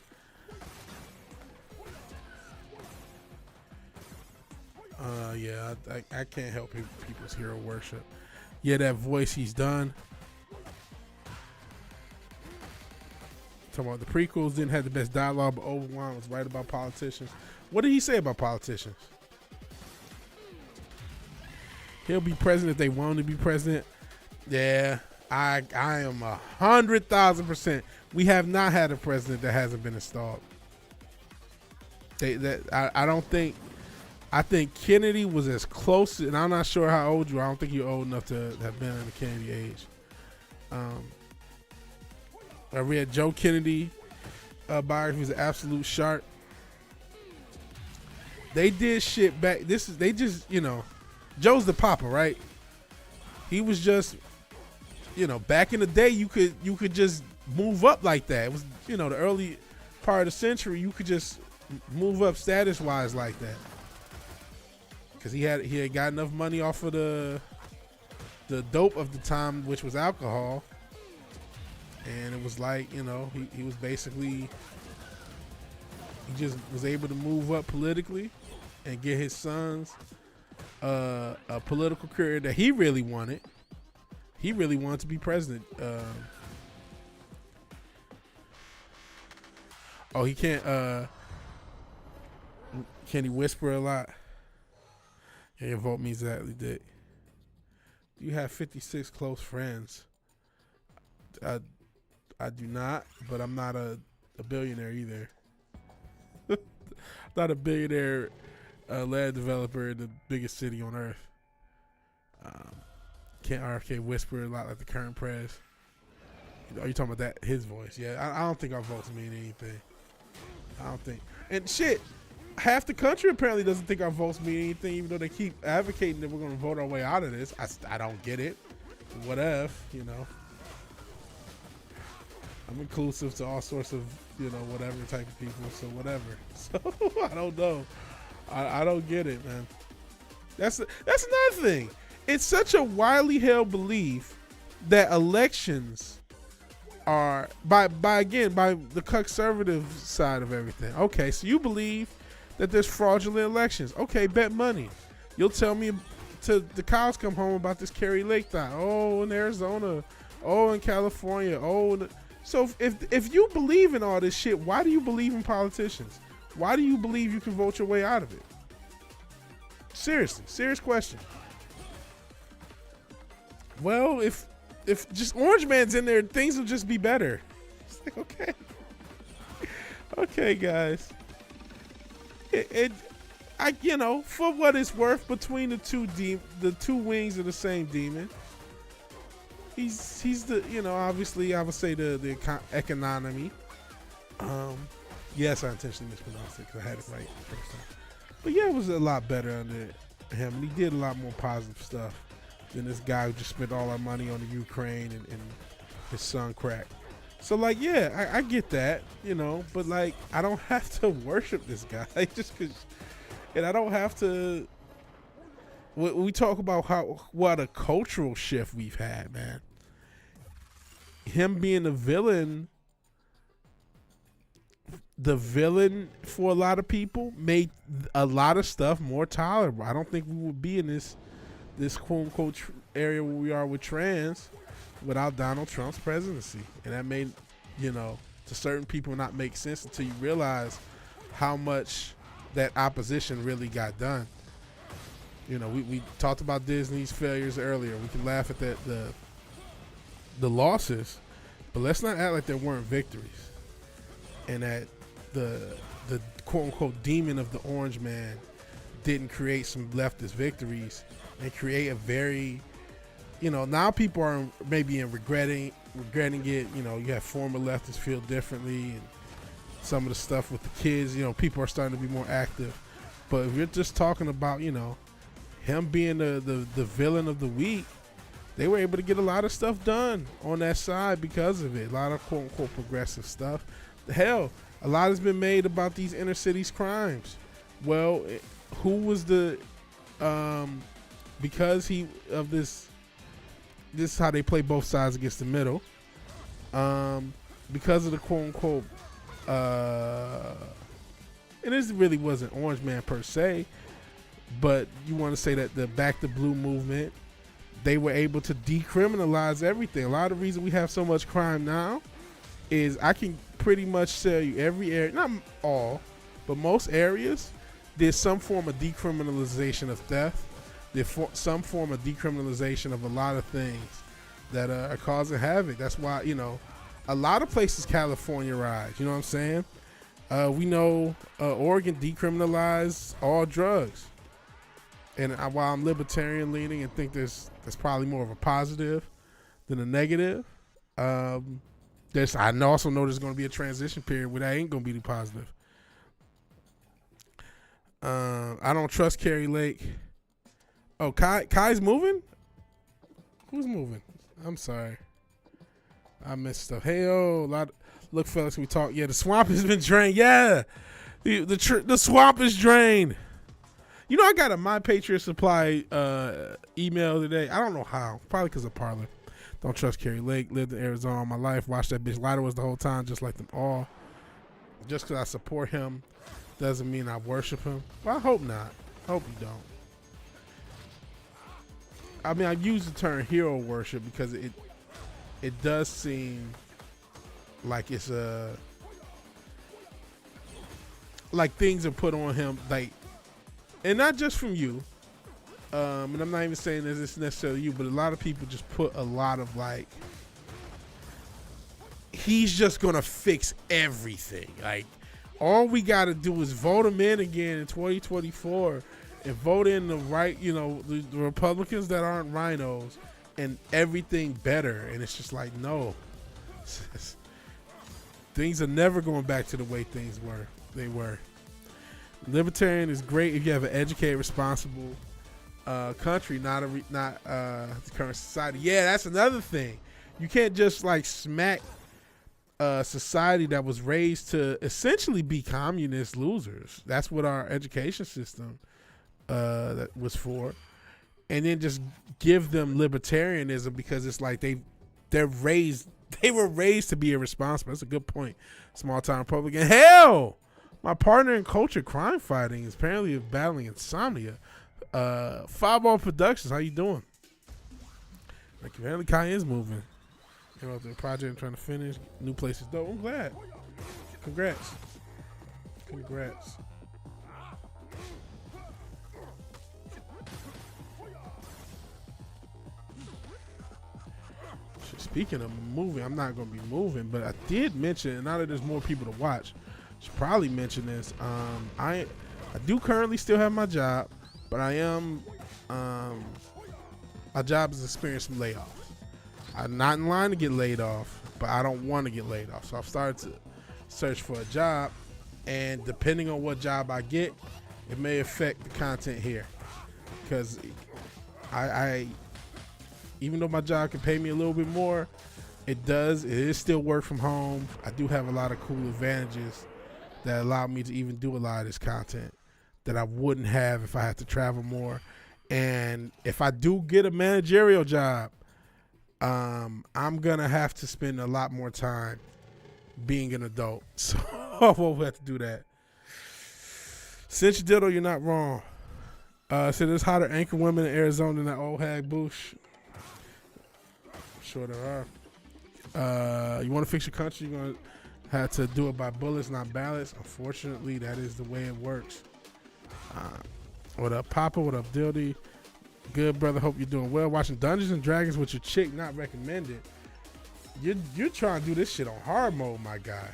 [SPEAKER 1] Yeah, I can't help people's hero worship. Yeah, that voice he's done. Talking about the prequels didn't have the best dialogue, but Obi-Wan was right about politicians. What did he say about politicians? He'll be president if they want him to be president. Yeah, I am 100,000%. We have not had a president that hasn't been installed. I don't think I think Kennedy was as close, and I'm not sure how old you are. I don't think you're old enough to have been in the Kennedy age. I read Joe Kennedy biography. He was an absolute shark. They did shit back. They just, Joe's the papa, right? He was just, back in the day, you could just move up like that. It was, the early part of the century, you could just move up status wise like that. Because he had got enough money off of the dope of the time, which was alcohol, and it was like, he was basically, he just was able to move up politically and get his sons a political career that he really wanted. He really wanted to be president. He can't. Can he whisper a lot? Yeah, your vote means exactly that. You have 56 close friends. I do not, but I'm not a billionaire either. Not a billionaire land developer in the biggest city on earth. Can't RFK whisper a lot like the current press? Are you talking about that? His voice? Yeah, I don't think our votes mean anything. I don't think. And shit, half the country apparently doesn't think our votes mean anything, even though they keep advocating that we're going to vote our way out of this. I don't get it. Whatever, I'm inclusive to all sorts of, whatever type of people, so whatever. So, I don't know. I don't get it, man. That's another thing. It's such a widely held belief that elections are, by the conservative side of everything. Okay, so you believe that there's fraudulent elections. Okay, bet money. You'll tell me till the cows come home about this Kerry Lake thing. Oh, in Arizona. Oh, in California. Oh, so if you believe in all this shit, why do you believe in politicians? Why do you believe you can vote your way out of it? Seriously, serious question. Well, if just Orange Man's in there, things will just be better. It's like, okay, guys. For what it's worth, between the two wings of the same demon, he's the, obviously I would say the economy. Yes, I intentionally mispronounced it because I had it right the first time. But yeah, it was a lot better under him, and he did a lot more positive stuff than this guy who just spent all our money on the Ukraine and his son crack. So like, yeah, I get that, but like, I don't have to worship this guy just because, and I don't have to. We talk about what a cultural shift we've had, man. Him being the villain for a lot of people made a lot of stuff more tolerable. I don't think we would be in this quote unquote area where we are with trans without Donald Trump's presidency, and that made, to certain people not make sense until you realize how much that opposition really got done. We talked about Disney's failures earlier. We can laugh at the losses, but let's not act like there weren't victories, and that the quote unquote demon of the Orange Man didn't create some leftist victories and create a very, now people are maybe regretting it. You have former leftists feel differently, and some of the stuff with the kids, people are starting to be more active. But if you're just talking about, him being the villain of the week, they were able to get a lot of stuff done on that side because of it. A lot of quote unquote progressive stuff. Hell, a lot has been made about these inner cities crimes. Well, who was the because this is how they play both sides against the middle. Because of the quote unquote and this really wasn't Orange Man per se, but you want to say that the Back to Blue movement, they were able to decriminalize everything. A lot of the reason we have so much crime now is I can pretty much tell you every area, not all, but most areas, there's some form of decriminalization of theft. There's some form of decriminalization of a lot of things that are causing havoc. That's why, a lot of places California-rise, you know what I'm saying? We know Oregon decriminalized all drugs. And while I'm libertarian leaning and think there's probably more of a positive than a negative, I also know there's going to be a transition period where that ain't going to be the positive. I don't trust Carrie Lake. Oh, Kai's moving? Who's moving? I'm sorry. I missed stuff. Hey, look, fellas, we talk. Yeah, the swamp has been drained. Yeah, the swamp is drained. You know, I got a My Patriot Supply email today. I don't know how. Probably because of Parler. Don't trust Carrie Lake. Lived in Arizona all my life. Watched that bitch lie to us the whole time, just like them all. Just because I support him doesn't mean I worship him. Well, I hope not. I hope you don't. I mean, I use the term hero worship because it does seem like it's like things are put on him, like, and not just from you. And I'm not even saying that it's necessarily you, but a lot of people just put a lot of like, he's just gonna fix everything. Like, all we gotta do is vote him in again in 2024 and vote in the right, the Republicans that aren't rhinos, and everything better. And it's just like, no, things are never going back to the way things were. They were. Libertarian is great if you have an educated, responsible country, not the current society. Yeah, that's another thing. You can't just like smack a society that was raised to essentially be communist losers. That's what our education system that was for, and then just give them libertarianism because it's like they were raised to be irresponsible. That's a good point. Small town Republican. Hell, my partner in culture crime fighting is apparently battling insomnia. Fireball Productions, how you doing? Like, apparently Kai is moving. The project I'm trying to finish. New place is dope. I'm glad. Congrats. Speaking of moving, I'm not going to be moving, but I did mention, and now that there's more people to watch, I should probably mention this. I do currently still have my job, but I am, my job is experiencing some layoffs. I'm not in line to get laid off, but I don't want to get laid off. So I've started to search for a job, and depending on what job I get, it may affect the content here. Because I even though my job can pay me a little bit more, it is still work from home. I do have a lot of cool advantages that allow me to even do a lot of this content that I wouldn't have if I had to travel more. And if I do get a managerial job, I'm gonna have to spend a lot more time being an adult, so I won't have to do that. Since Ditto, you're not wrong. So there's hotter anchor women in Arizona than that old hag Bush. I'm sure there are. You want to fix your country, you're gonna have to do it by bullets, not ballots. Unfortunately, that is the way it works. What up, Papa? What up, Dildy? Good, brother. Hope you're doing well. Watching Dungeons and Dragons with your chick, not recommended. You're trying to do this shit on hard mode, my guy.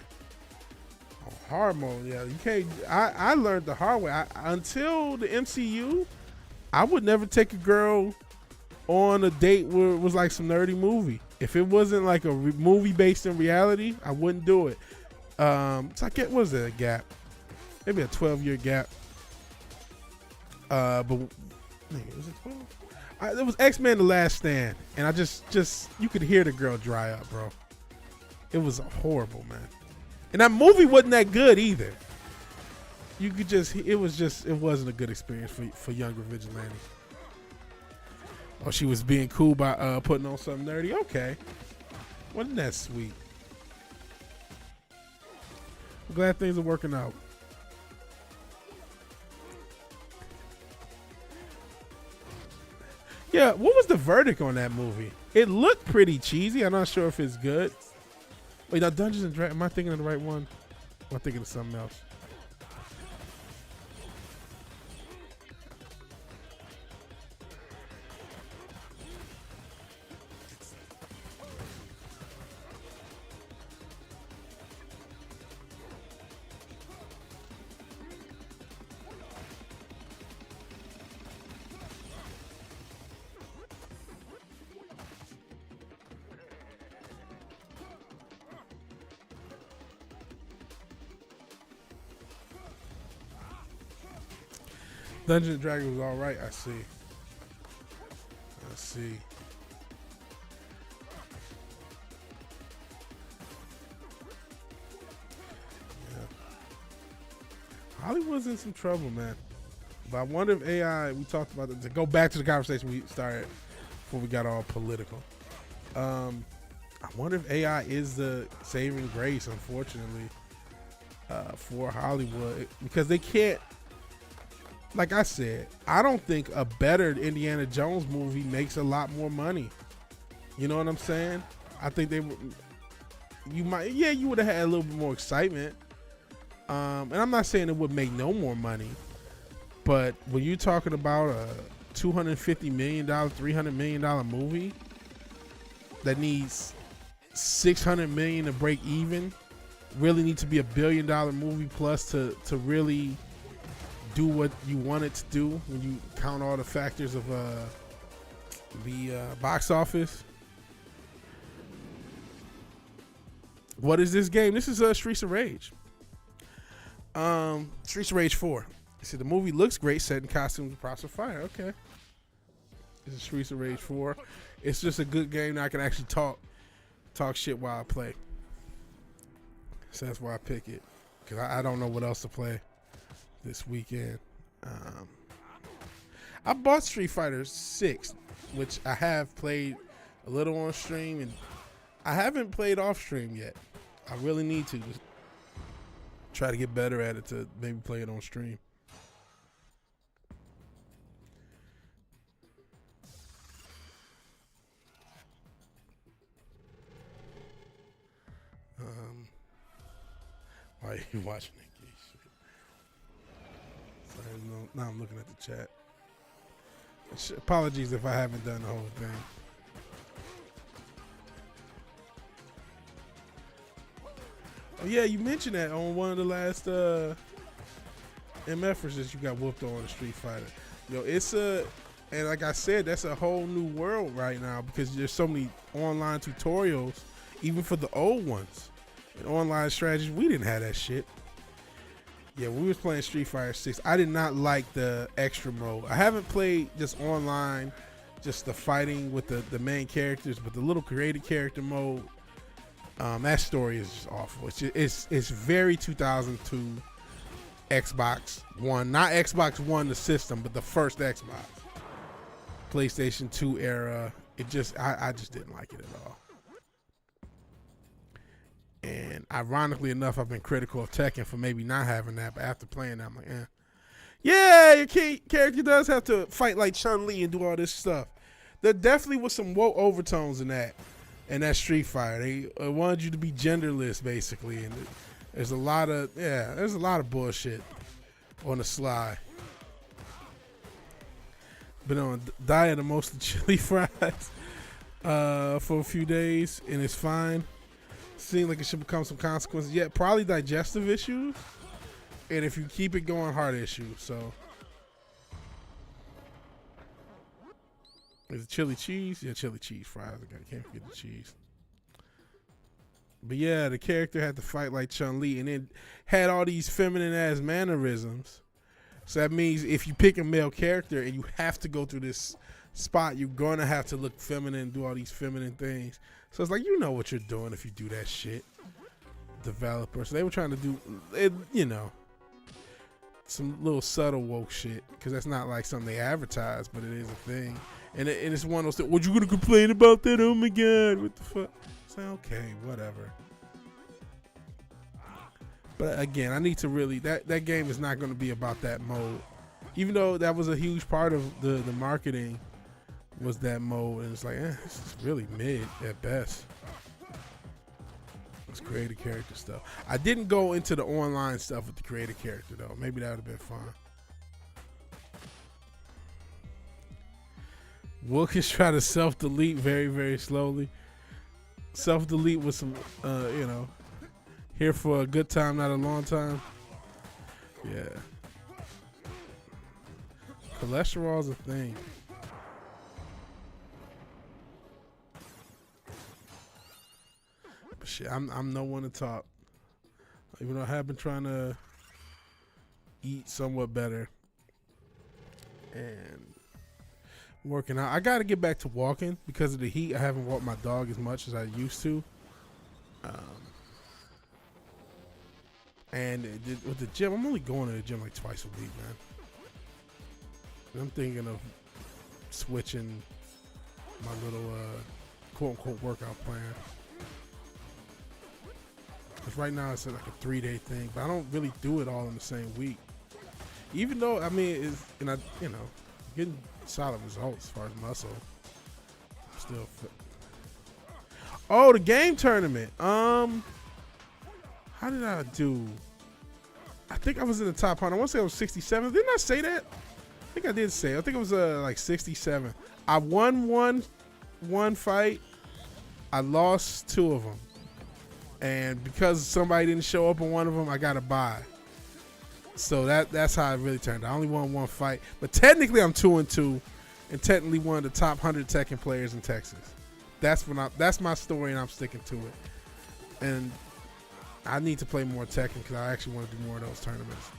[SPEAKER 1] On hard mode, yeah. You can't. I learned the hard way. Until the MCU, I would never take a girl on a date where it was like some nerdy movie. If it wasn't like a movie based in reality, I wouldn't do it. So I get, what was that, a gap? Maybe a 12-year gap. But was it 12? It was X-Men: The Last Stand, and I just you could hear the girl dry up, bro. It was horrible, man. And that movie wasn't that good either. You could it wasn't a good experience for younger vigilantes. Oh, she was being cool by putting on something nerdy. Okay, wasn't that sweet? I'm glad things are working out. Yeah, what was the verdict on that movie? It looked pretty cheesy. I'm not sure if it's good. Wait, now Dungeons and Dragons, am I thinking of the right one? Or am I thinking of something else? Dungeons and Dragons was all right. I see. I see. Yeah. Hollywood's in some trouble, man. But I wonder if AI. We talked about it. To go back to the conversation we started before we got all political. I wonder if AI is the saving grace, unfortunately, for Hollywood, because they can't. Like I said, I don't think a better Indiana Jones movie makes a lot more money. You know what I'm saying? I think they would. You might, yeah, you would have had a little bit more excitement. And I'm not saying it would make no more money, but when you're talking about a $250 million, $300 million movie that needs $600 million to break even, really need to be $1 billion movie plus to really do what you want it to do when you count all the factors of the box office. What is this game? This is Streets of Rage. Streets of Rage 4. See, the movie looks great, set in costumes and props of fire. Okay. This is Streets of Rage 4. It's just a good game that I can actually talk shit while I play. So that's why I pick it, because I don't know what else to play this weekend. I bought Street Fighter 6, which I have played a little on stream, and I haven't played off stream yet. I really need to just try to get better at it to maybe play it on stream. Why are you watching that gay shit? Sorry, now I'm looking at the chat. Apologies if I haven't done the whole thing. Oh yeah, you mentioned that on one of the last MFers that you got whooped on the Street Fighter. Yo, it's and like I said, that's a whole new world right now because there's so many online tutorials, even for the old ones. And online strategies, we didn't have that shit. Yeah, when we was playing Street Fighter 6, I did not like the extra mode. I haven't played just online, just the fighting with the main characters, but the little creative character mode, that story is just awful. It's very 2002 Xbox One, not Xbox One the system, but the first Xbox, PlayStation 2 era. It just I just didn't like it at all. And ironically enough, I've been critical of Tekken for maybe not having that, but after playing that, I'm like, yeah, your character does have to fight like Chun-Li and do all this stuff. There definitely was some woke overtones in that Street Fighter. They wanted you to be genderless, basically, and there's a lot of bullshit on the sly. Been on a diet of mostly chili fries for a few days, and it's fine. Seems like it should become some consequences. Yeah, probably digestive issues, and if you keep it going, heart issues. So, is it chili cheese? Yeah, chili cheese fries. I can't forget the cheese. But yeah, the character had to fight like Chun-Li, and it had all these feminine ass mannerisms. So that means if you pick a male character and you have to go through this spot, you're gonna have to look feminine and do all these feminine things. So it's like, you know what you're doing if you do that shit. Developers, they were trying to do it, some little subtle woke shit, because that's not like something they advertise, but it is a thing. And it's one of those things, what, you gonna complain about that? Oh my god, what the fuck? It's like, okay, whatever. But again, I need to really, that game is not going to be about that mode. Even though that was a huge part of the marketing, was that mode. And it's like, this is really mid at best. Let's create a character stuff. I didn't go into the online stuff with the creative character though. Maybe that would have been fun. Wilkins try to self-delete very, very slowly. Self-delete with some, here for a good time, not a long time. Yeah. Cholesterol's a thing. But shit, I'm no one to talk. Even though I have been trying to eat somewhat better. and working out. I got to get back to walking because of the heat. I haven't walked my dog as much as I used to. And with the gym, I'm only going to the gym like twice a week, man. And I'm thinking of switching my little quote-unquote workout plan. Because right now it's like a 3-day thing, but I don't really do it all in the same week. Even though, I mean, it's, and I, you know, getting solid results as far as muscle. I'm still fit. Oh, the game tournament. How did I do? I think I was in the top 100. I want to say I was 67. Didn't I say that? I think I did say it. I think it was like 67. I won one fight. I lost 2 of them. And because somebody didn't show up on one of them, I got a bye. So that's how it really turned out. I only won 1 fight. But technically I'm 2-2 and technically one of the top 100 Tekken players in Texas. That's my story and I'm sticking to it. And I need to play more Tekken because I actually want to do more of those tournaments.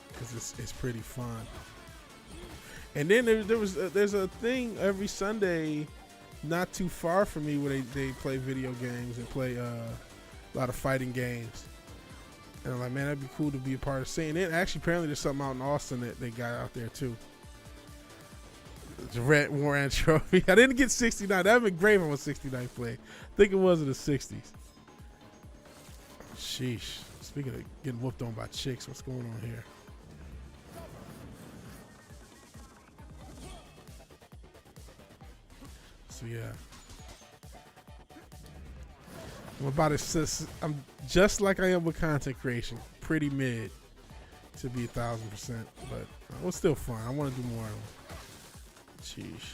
[SPEAKER 1] Because it's pretty fun. And then there's a thing every Sunday not too far from me where they play video games and play a lot of fighting games. And I'm like, man, that'd be cool to be a part of seeing it. Actually, apparently there's something out in Austin that they got out there too. The Red Warren Trophy. I didn't get 69. That would be great if I was 69 play. I think it was in the 60s. Sheesh. Speaking of getting whooped on by chicks, what's going on here? So yeah. I'm just like I am with content creation. Pretty mid to be 1,000%. But it was still fun. I want to do more of them. Sheesh.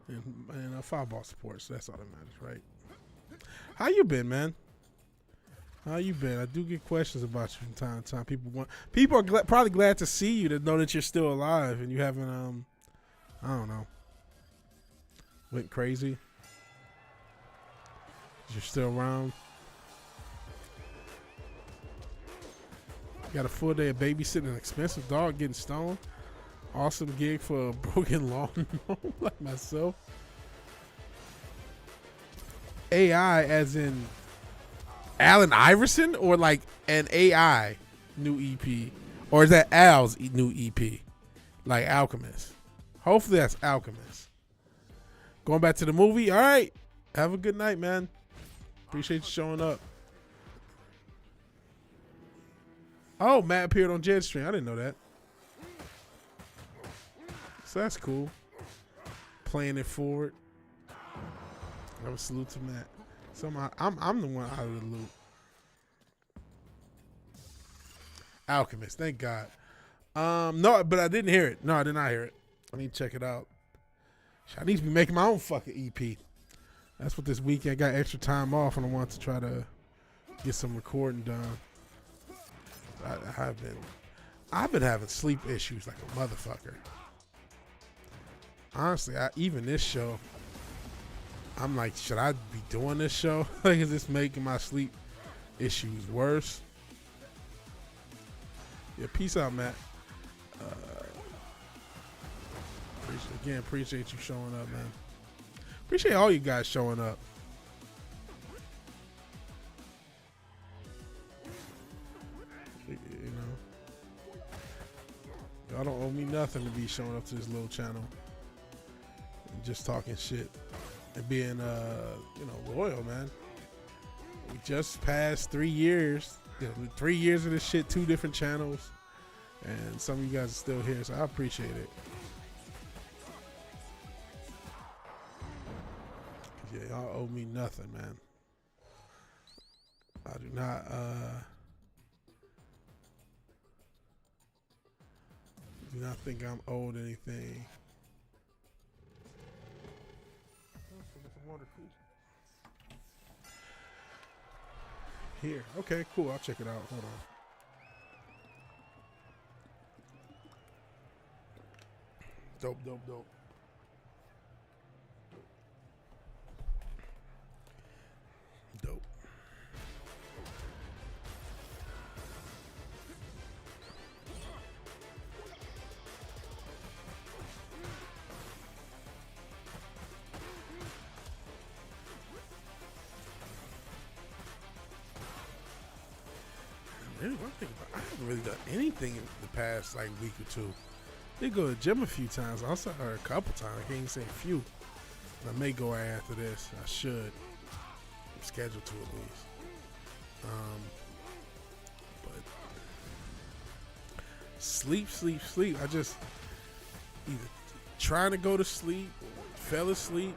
[SPEAKER 1] And foul support, so that's all that matters, right? How you been, man? How you been? I do get questions about you from time to time. People are probably glad to see you, to know that you're still alive and you haven't I don't know, went crazy. You're still around. Got a full day of babysitting an expensive dog getting stoned. Awesome gig for a broken lawn like myself. AI as in Allen Iverson or like an AI new EP? Or is that Al's new EP? Like Alchemist. Hopefully that's Alchemist. Going back to the movie. All right. Have a good night, man. Appreciate you showing up. Oh, Matt appeared on Jetstream. I didn't know that. So that's cool. Playing it forward. I would salute to Matt. Somehow I'm the one out of the loop. Alchemist, thank God. No, but I didn't hear it. No, I did not hear it. I need to check it out. I need to be making my own fucking EP. That's what this weekend. Got extra time off and I want to try to get some recording done. I've been having sleep issues like a motherfucker. Honestly, even this show, I'm like, should I be doing this show? Like, is this making my sleep issues worse? Yeah, peace out, Matt. Appreciate you showing up, man. Appreciate all you guys showing up. You know, y'all don't owe me nothing to be showing up to this little channel and just talking shit and being, loyal, man. We just passed 3 years. 3 years of this shit, 2 different channels, and some of you guys are still here, so I appreciate it. Yeah, y'all owe me nothing, man. I do not think I'm owed anything. Here. Okay, cool. I'll check it out. Hold on. Dope. One thing about, I haven't really done anything in the past like week or two. I did go to the gym a few times. I also heard a couple times. I can't even say a few. I may go after this. I should. I'm scheduled to at least. But sleep. I just either trying to go to sleep, or fell asleep,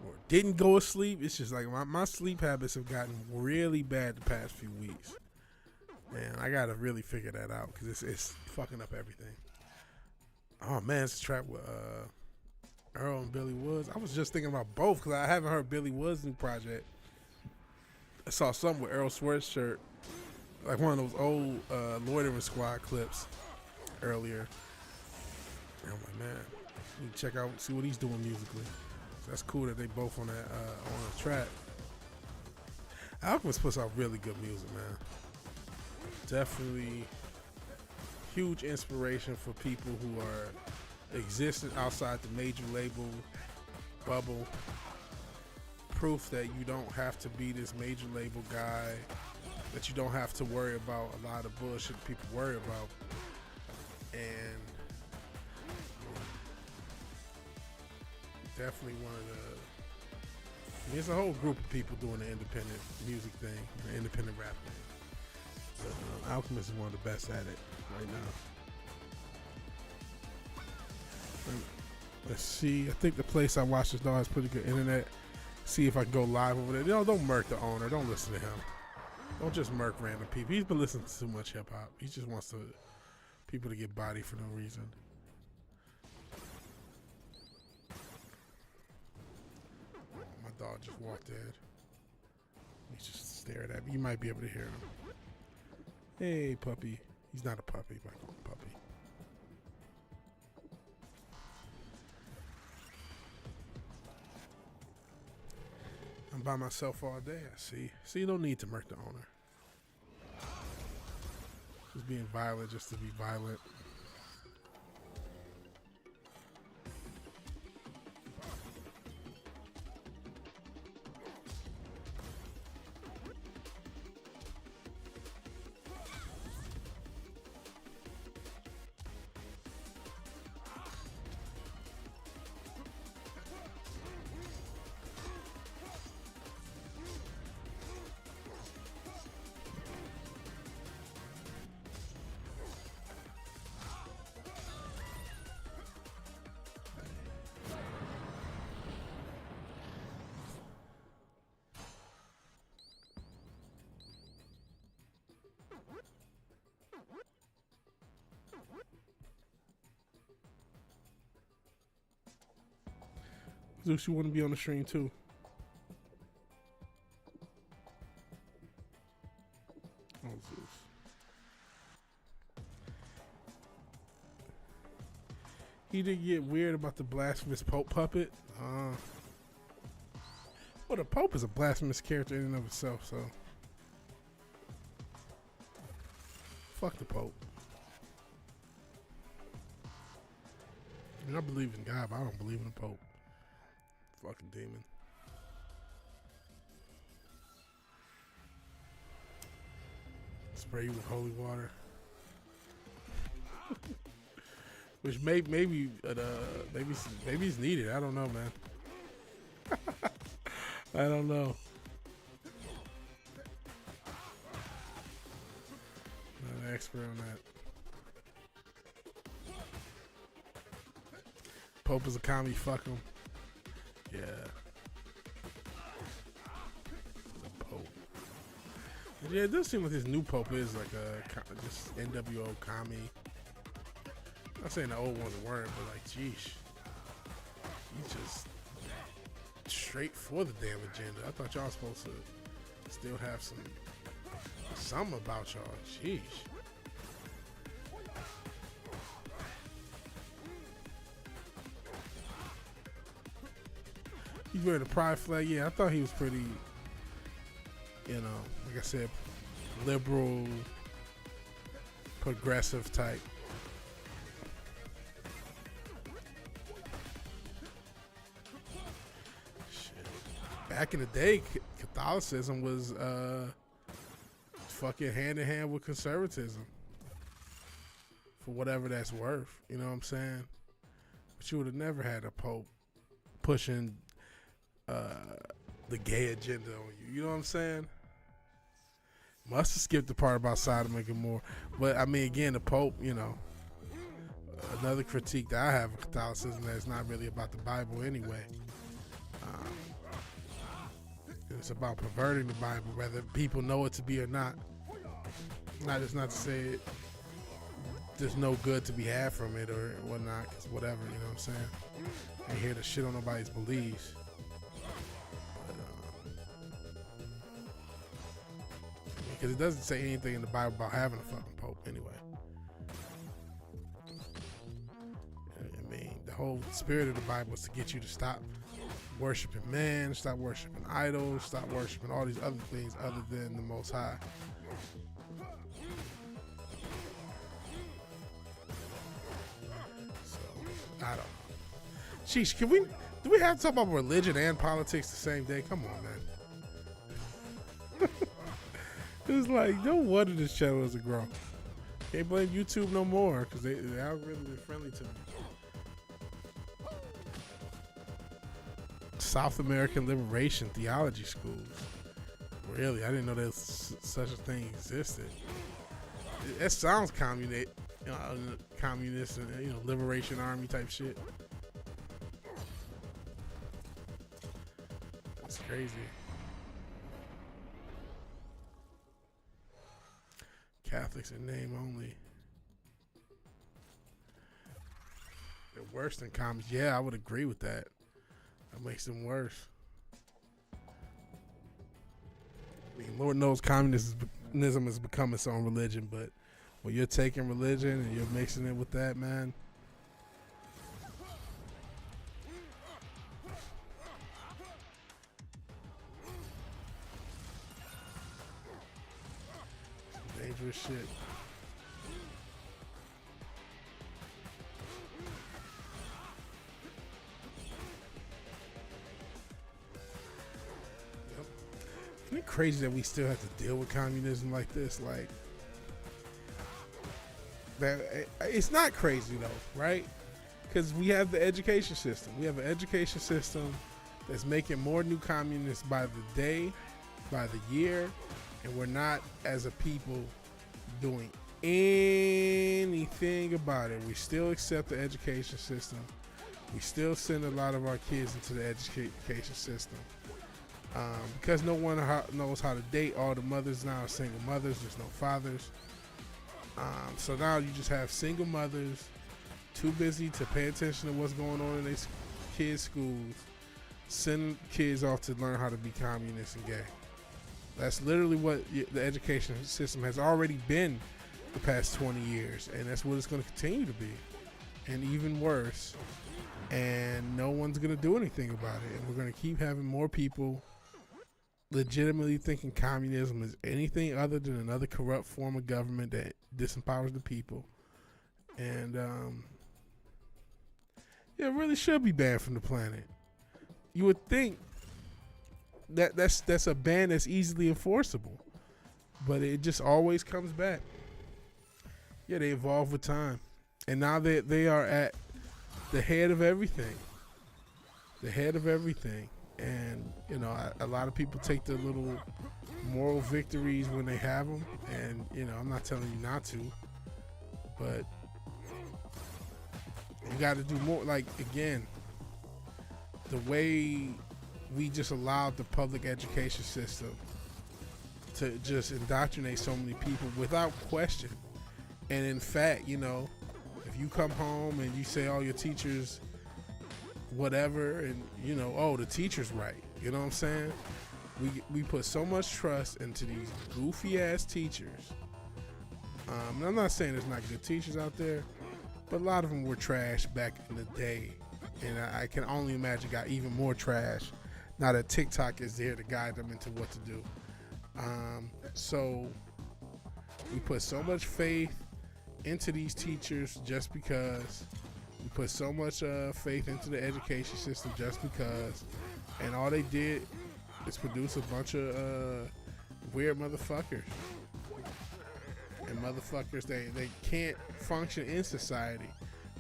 [SPEAKER 1] or didn't go to sleep. It's just like my sleep habits have gotten really bad the past few weeks. And I gotta really figure that out because it's fucking up everything. Oh man, it's a track with Earl and Billy Woods. I was just thinking about both because I haven't heard Billy Woods' new project. I saw something with Earl Sweatshirt, like one of those old Loitering Squad clips earlier. And I'm like, man, you can check out, see what he's doing musically. So that's cool that they both on that on a track. Alchemist puts out really good music, man. Definitely huge inspiration for people who are existing outside the major label bubble. Proof that you don't have to be this major label guy, that you don't have to worry about a lot of bullshit people worry about. And definitely one of the, I mean, it's a whole group of people doing the independent music thing, the independent rap thing. But Alchemist is one of the best at it right now. Let's see. I think the place I watch this dog has pretty good internet. See if I can go live over there. No, don't murk the owner. Don't listen to him. Don't just murk random people. He's been listening to too much hip hop. He just wants people to get bodied for no reason. Oh, my dog just walked in. He's just staring at me. You might be able to hear him. Hey, puppy. He's not a puppy, but I call him puppy. I'm by myself all day, I see. See, you don't need to murk the owner. Just being violent just to be violent. Zeus, you want to be on the stream too? Oh, Zeus. He did get weird about the blasphemous Pope puppet. Well, the Pope is a blasphemous character in and of itself, so fuck the Pope. I mean, I believe in God, but I don't believe in the Pope. Fucking demon. Spray you with holy water. Which maybe it's needed. I don't know, man. I don't know. Not an expert on that. Pope is a commie. Fuck him. Yeah. The Pope. Yeah, it does seem like this new Pope is like a just NWO commie. I'm not saying the old ones weren't, but like, geesh. He's just straight for the damn agenda. I thought y'all supposed to still have something about y'all. Sheesh. He's wearing the pride flag. Yeah, I thought he was pretty, like I said, liberal, progressive type. Shit. Back in the day, Catholicism was fucking hand in hand with conservatism for whatever that's worth. You know what I'm saying? But you would have never had a pope pushing the gay agenda on you. You know what I'm saying? Must have skipped the part about Sodom and Gomorrah. But, I mean, again, the Pope, you know, another critique that I have of Catholicism that is not really about the Bible anyway. It's about perverting the Bible, whether people know it to be or not. It's not to say there's no good to be had from it or whatnot, because whatever, you know what I'm saying? I ain't here to shit on nobody's beliefs. Because it doesn't say anything in the Bible about having a fucking pope anyway. I mean, the whole spirit of the Bible is to get you to stop worshiping man, stop worshiping idols, stop worshiping all these other things other than the Most High. So, I don't know. Sheesh, do we have to talk about religion and politics the same day? Come on, man. It's like, no wonder this channel doesn't grow. Can't blame YouTube no more because the algorithm is friendly to me. South American Liberation Theology Schools. Really? I didn't know that such a thing existed. That sounds communist and Liberation Army type shit. That's crazy. Catholics in name only. They're worse than communists. Yeah, I would agree with that. That makes them worse. I mean, Lord knows communism has become its own religion, but when you're taking religion and you're mixing it with that, man. Dangerous shit. Isn't it crazy that we still have to deal with communism like this? Like, that it's not crazy though, right? Because we have the education system. We have an education system that's making more new communists by the day, by the year, and we're not, as a people, doing anything about it. We still accept the education system. We still send a lot of our kids into the education system. Because no one knows how to date. All the mothers now are single mothers. There's no fathers. So now you just have single mothers too busy to pay attention to what's going on in their kids' schools, send kids off to learn how to be communist and gay. That's literally what the education system has already been the past 20 years, and that's what it's going to continue to be, and even worse. And no one's going to do anything about it, and we're going to keep having more people legitimately thinking communism is anything other than another corrupt form of government that disempowers the people. And it really should be banned from the planet. You would think that's a ban that's easily enforceable, but it just always comes back. Yeah, they evolve with time, and now they are at the head of everything. The head of everything. And, a lot of people take their little moral victories when they have them. And, I'm not telling you not to. But you got to do more. Like, again, the way we just allowed the public education system to just indoctrinate so many people without question. And, in fact, if you come home and you say all your teachers whatever, and the teacher's right, you know what I'm saying? We put so much trust into these goofy ass teachers. And I'm not saying there's not good teachers out there, but a lot of them were trash back in the day, and I can only imagine got even more trash now that TikTok is there to guide them into what to do. So we put so much faith into these teachers just because. We put so much faith into the education system just because, and all they did is produce a bunch of weird motherfuckers. and motherfuckers they can't function in society.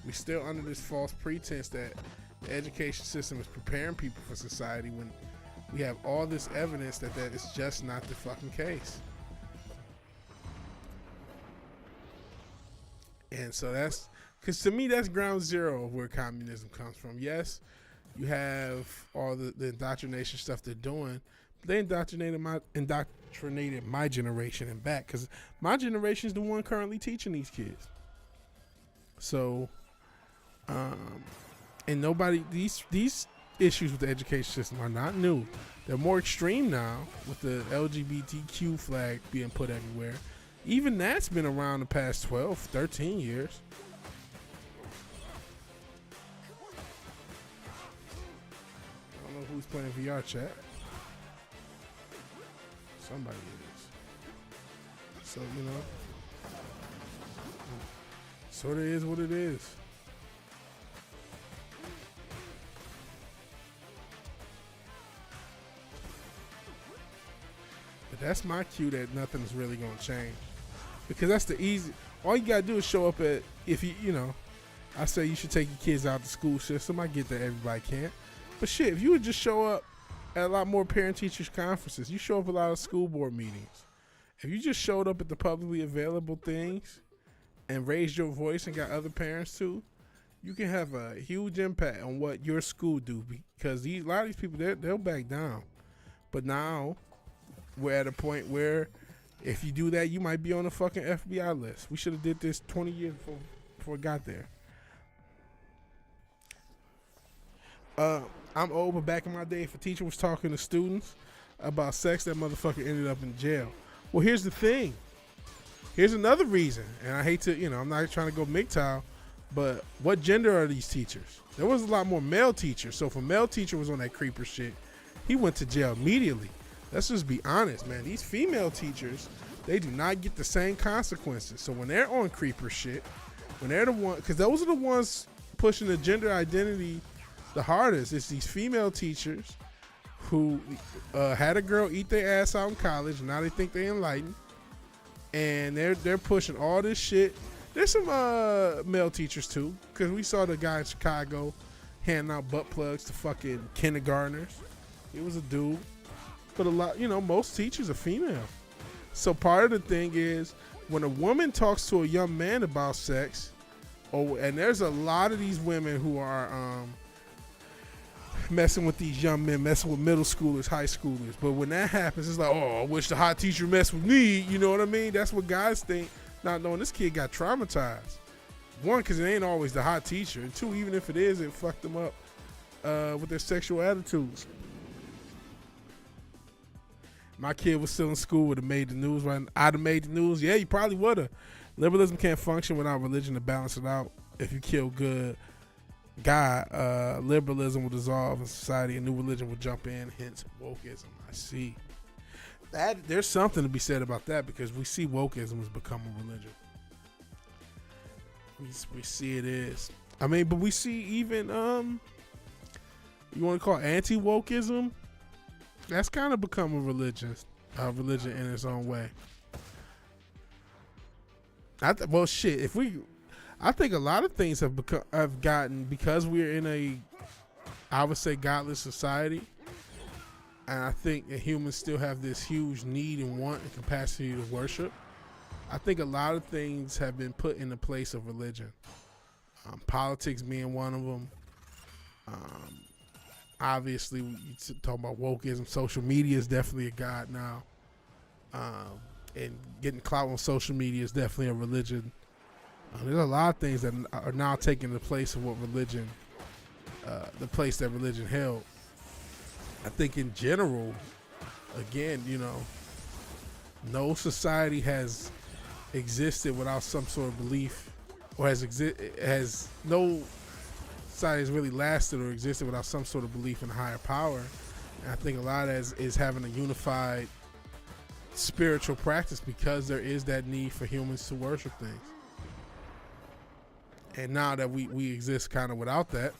[SPEAKER 1] We still under this false pretense that the education system is preparing people for society when we have all this evidence that is just not the fucking case. And so that's, because to me that's ground zero of where communism comes from. Yes, you have all the indoctrination stuff they're doing. They indoctrinated my generation and back, because my generation is the one currently teaching these kids. So, and nobody, these issues with the education system are not new. They're more extreme now with the LGBTQ flag being put everywhere. Even that's been around the past 12, 13 years. I don't know who's playing VR chat. Somebody is. So, you know. Sort of is what it is. But that's my cue that nothing's really going to change. Because that's the easy. All you got to do is show up at, if you know, I say you should take your kids out the school system. I get that everybody can't. But shit, if you would just show up at a lot more parent-teachers conferences, you show up at a lot of school board meetings. If you just showed up at the publicly available things and raised your voice and got other parents too, you can have a huge impact on what your school do, because a lot of these people, they'll back down. But now we're at a point where if you do that, you might be on the fucking FBI list. We should have did this 20 years before it got there. I'm old, but back in my day, if a teacher was talking to students about sex, that motherfucker ended up in jail. Well, here's the thing. Here's another reason, and I hate to, I'm not trying to go MGTOW, but what gender are these teachers? There was a lot more male teachers. So if a male teacher was on that creeper shit, he went to jail immediately. Let's just be honest, man. These female teachers, they do not get the same consequences. So when they're on creeper shit, when they're the one, because those are the ones pushing the gender identity the hardest. It's these female teachers who had a girl eat their ass out in college. Now they think they enlightened, and they're pushing all this shit. There's some male teachers too, because we saw the guy in Chicago handing out butt plugs to fucking kindergartners. He was a dude. But a lot, most teachers are female. So part of the thing is when a woman talks to a young man about sex, and there's a lot of these women who are messing with these young men, messing with middle schoolers, high schoolers. But when that happens, it's like, oh, I wish the hot teacher messed with me. You know what I mean? That's what guys think, not knowing this kid got traumatized. One, because it ain't always the hot teacher. And two, even if it is, it fucked them up with their sexual attitudes. My kid was still in school, would have made the news. Right? I'd have made the news. Yeah, you probably would have. Liberalism can't function without religion to balance it out. If you kill good God, liberalism will dissolve in society. A new religion will jump in. Hence, wokeism. I see. There's something to be said about that, because we see wokeism has become a religion. We see it is. I mean, but we see even you want to call anti-wokeism? That's kind of become a religion in its own way. I think a lot of things have gotten, because we're in I would say, godless society, and I think that humans still have this huge need and want and capacity to worship. I think a lot of things have been put in the place of religion. Politics being one of them. Obviously, you talk about wokeism. Social media is definitely a god now. And getting clout on social media is definitely a religion. There's a lot of things that are now taking the place of what religion, the place that religion held. I think in general, again, no society has existed without some sort of belief, or has no society has really lasted or existed without some sort of belief in a higher power. And I think a lot of that is having a unified spiritual practice, because there is that need for humans to worship things. And now that we exist kind of without that,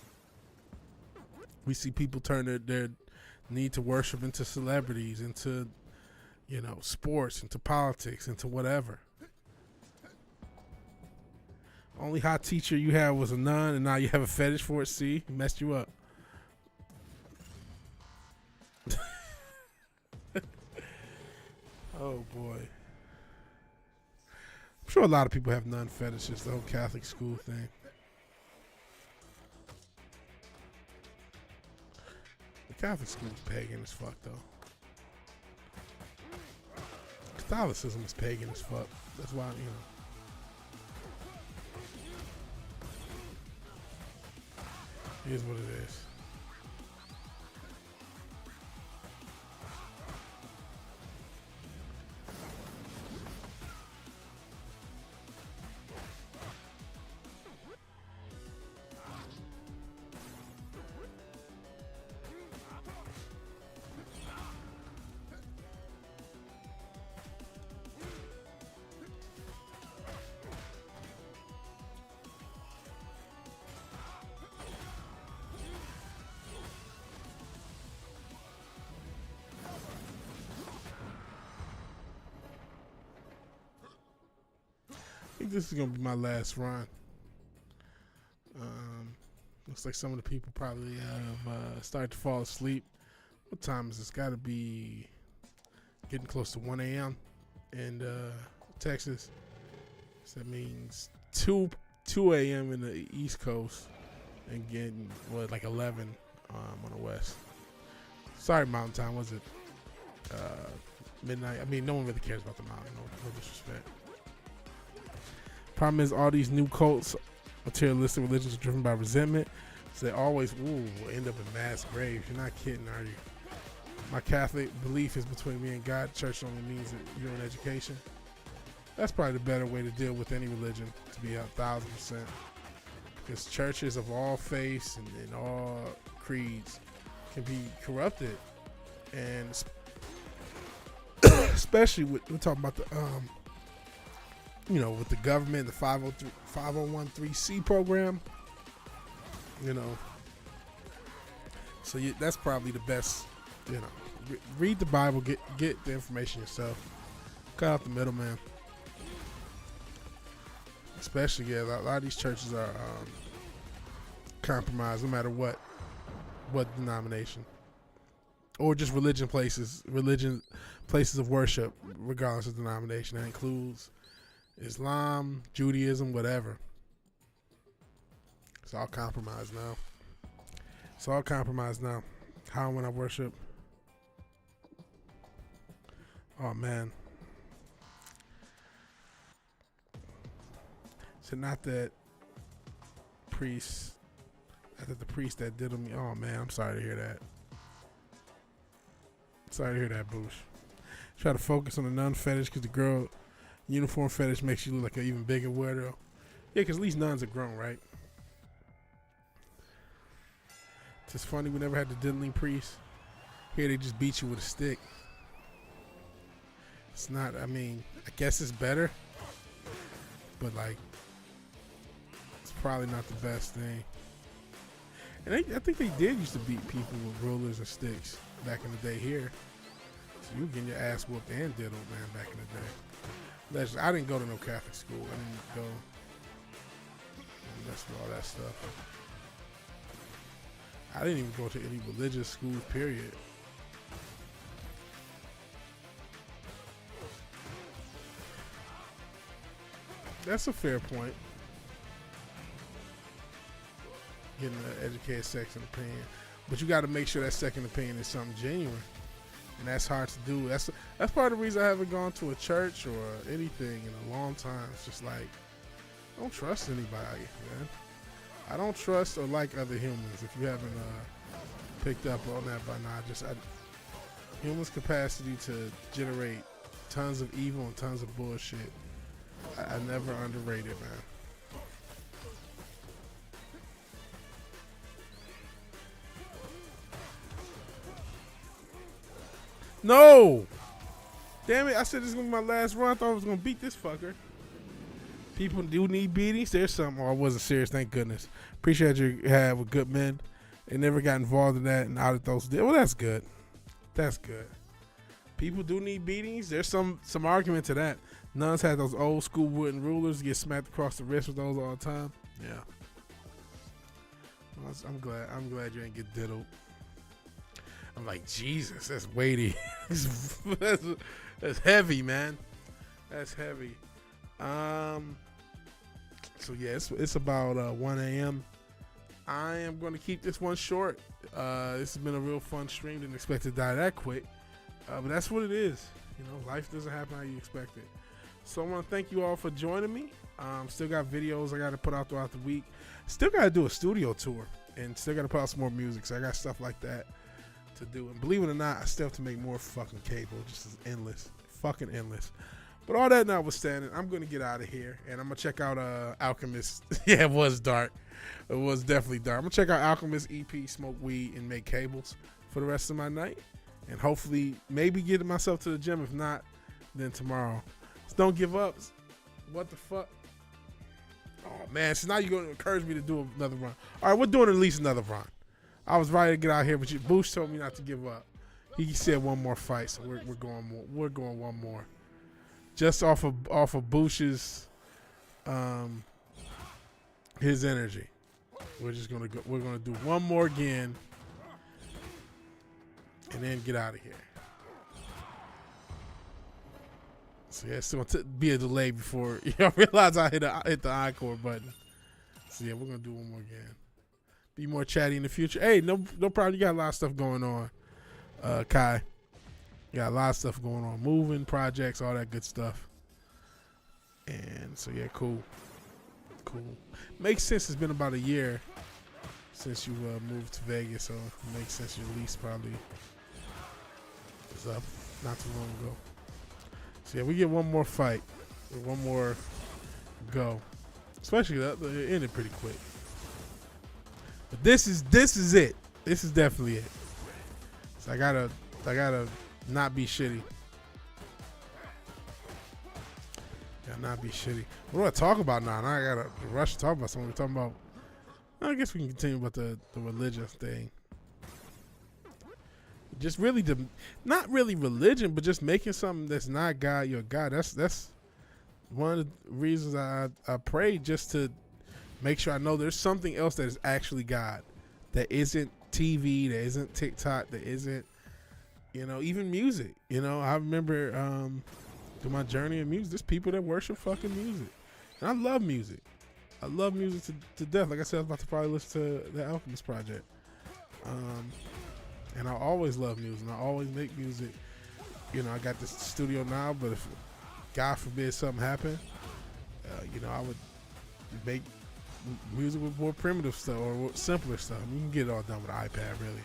[SPEAKER 1] we see people turn their need to worship into celebrities, into sports, into politics, into whatever. Only hot teacher you had was a nun, and now you have a fetish for it. See, he messed you up. Oh boy. I'm sure a lot of people have nun fetishes, the whole Catholic school thing. The Catholic school is pagan as fuck, though. Catholicism is pagan as fuck. That's why, it is what it is. I think this is gonna be my last run. Looks like some of the people probably have started to fall asleep. What time is this? Got to be getting close to 1 a.m. in Texas. So that means 2 a.m. in the East Coast and getting like 11 on the West. Sorry, Mountain Time. Was it midnight? I mean, no one really cares about the mountain. No disrespect. Problem is, all these new cults, materialistic religions are driven by resentment. So they always end up in mass graves. You're not kidding, are you? My Catholic belief is between me and God. Church only means that you're in education. That's probably the better way to deal with any religion, to be 1,000%. Because churches of all faiths and all creeds can be corrupted. And especially we're talking about the with the government, the 501(c) program, so that's probably the best, read the Bible, get the information yourself, cut out the middleman. Especially, a lot of these churches are compromised, no matter what denomination, or just religion places of worship, regardless of denomination. That includes Islam, Judaism, whatever. It's all compromised now. How and when I worship. Oh man. So not that the priest that did on me. Oh man, I'm sorry to hear that. Sorry to hear that, Boosh. Try to focus on the nun fetish because the girl uniform fetish makes you look like an even bigger weirdo. Yeah, because at least nuns are grown, right? It's just funny, we never had the diddling priest. Here they just beat you with a stick. It's not, I guess it's better. But it's probably not the best thing. And I think they did used to beat people with rulers and sticks back in the day here. So you were getting your ass whooped and diddled, man, back in the day. I didn't go to no Catholic school. I didn't go and mess with all that stuff. I didn't even go to any religious schools, period. That's a fair point. Getting an educated second opinion. But you got to make sure that second opinion is something genuine. And that's hard to do. That's part of the reason I haven't gone to a church or anything in a long time. It's just I don't trust anybody, man. I don't trust or like other humans. If you haven't picked up on that by now, humans' capacity to generate tons of evil and tons of bullshit, I never underrated, man. No! Damn it, I said this is going to be my last run. I thought I was going to beat this fucker. People do need beatings. There's something. Oh, I wasn't serious, thank goodness. Appreciate you have with good men. They never got involved in that and out of those. Well, that's good. That's good. People do need beatings. There's some argument to that. Nuns had those old school wooden rulers, get smacked across the wrist with those all the time. Yeah. Well, I'm glad you ain't get diddled. I'm like, Jesus, that's weighty. that's heavy, man. That's heavy. So yeah, it's about 1 a.m. I am going to keep this one short. This has been a real fun stream. Didn't expect to die that quick. But that's what it is. You know, life doesn't happen how you expect it. So I want to thank you all for joining me. Still got videos I got to put out throughout the week. Still got to do a studio tour. And still got to put out some more music. So I got stuff like that to do. And believe it or not, I still have to make more fucking cable. Just as endless. Fucking endless. But all that notwithstanding, I'm going to get out of here. And I'm going to check out Alchemist. Yeah, it was dark. It was definitely dark. I'm going to check out Alchemist EP, smoke weed, and make cables for the rest of my night. And hopefully, maybe get myself to the gym. If not, then tomorrow. Just don't give up. What the fuck? Oh, man. So now you're going to encourage me to do another run. All right, we're doing at least another run. I was ready to get out here, but Boosh told me not to give up. He said one more fight, so we're going more. We're going one more. Just off of Boosh's his energy. We're just gonna go. We're gonna do one more again, and then get out of here. So yeah, it's gonna be a delay before y'all realize I hit the encore button. So yeah, we're gonna do one more again. Be more chatty in the future. Hey, no problem. You got a lot of stuff going on, Kai. You got a lot of stuff going on, moving projects, all that good stuff. And so yeah, cool. Makes sense. It's been about a year since you moved to Vegas, so it makes sense your lease probably was up not too long ago. So yeah, we get one more fight, one more go. Especially that it ended pretty quick. But this is it. This is definitely it. So I gotta not be shitty. Gotta not be shitty. What do I talk about now? Now I gotta rush to talk about something. We're talking about. I guess we can continue about the religious thing. Just really not really religion, but just making something that's not God your God. That's one of the reasons I pray, just to make sure I know there's something else that is actually God, that isn't TV, that isn't TikTok, that isn't, even music. I remember through my journey in music, there's people that worship fucking music. And I love music. I love music to death. Like I said, I was about to probably listen to the Alchemist Project. And I always love music. And I always make music. I got this studio now, but if God forbid something happened, I would make music with more primitive stuff or simpler stuff. You can get it all done with an iPad, really.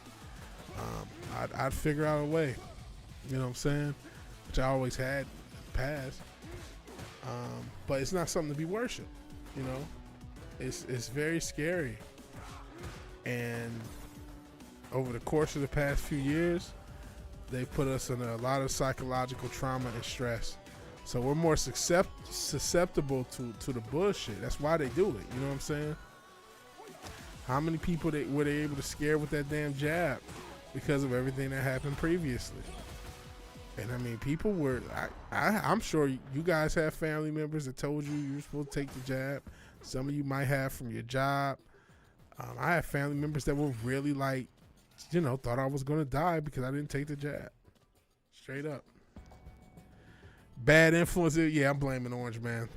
[SPEAKER 1] I'd figure out a way. You know what I'm saying? Which I always had in the past. But it's not something to be worshipped. It's very scary. And over the course of the past few years, they put us in a lot of psychological trauma and stress. So we're more susceptible to the bullshit. That's why they do it. You know what I'm saying? How many people were they able to scare with that damn jab because of everything that happened previously? And I mean, people were. I'm sure you guys have family members that told you were supposed to take the jab. Some of you might have from your job. I have family members that were really thought I was gonna die because I didn't take the jab. Straight up. Bad influence. Yeah, I'm blaming Orange Man.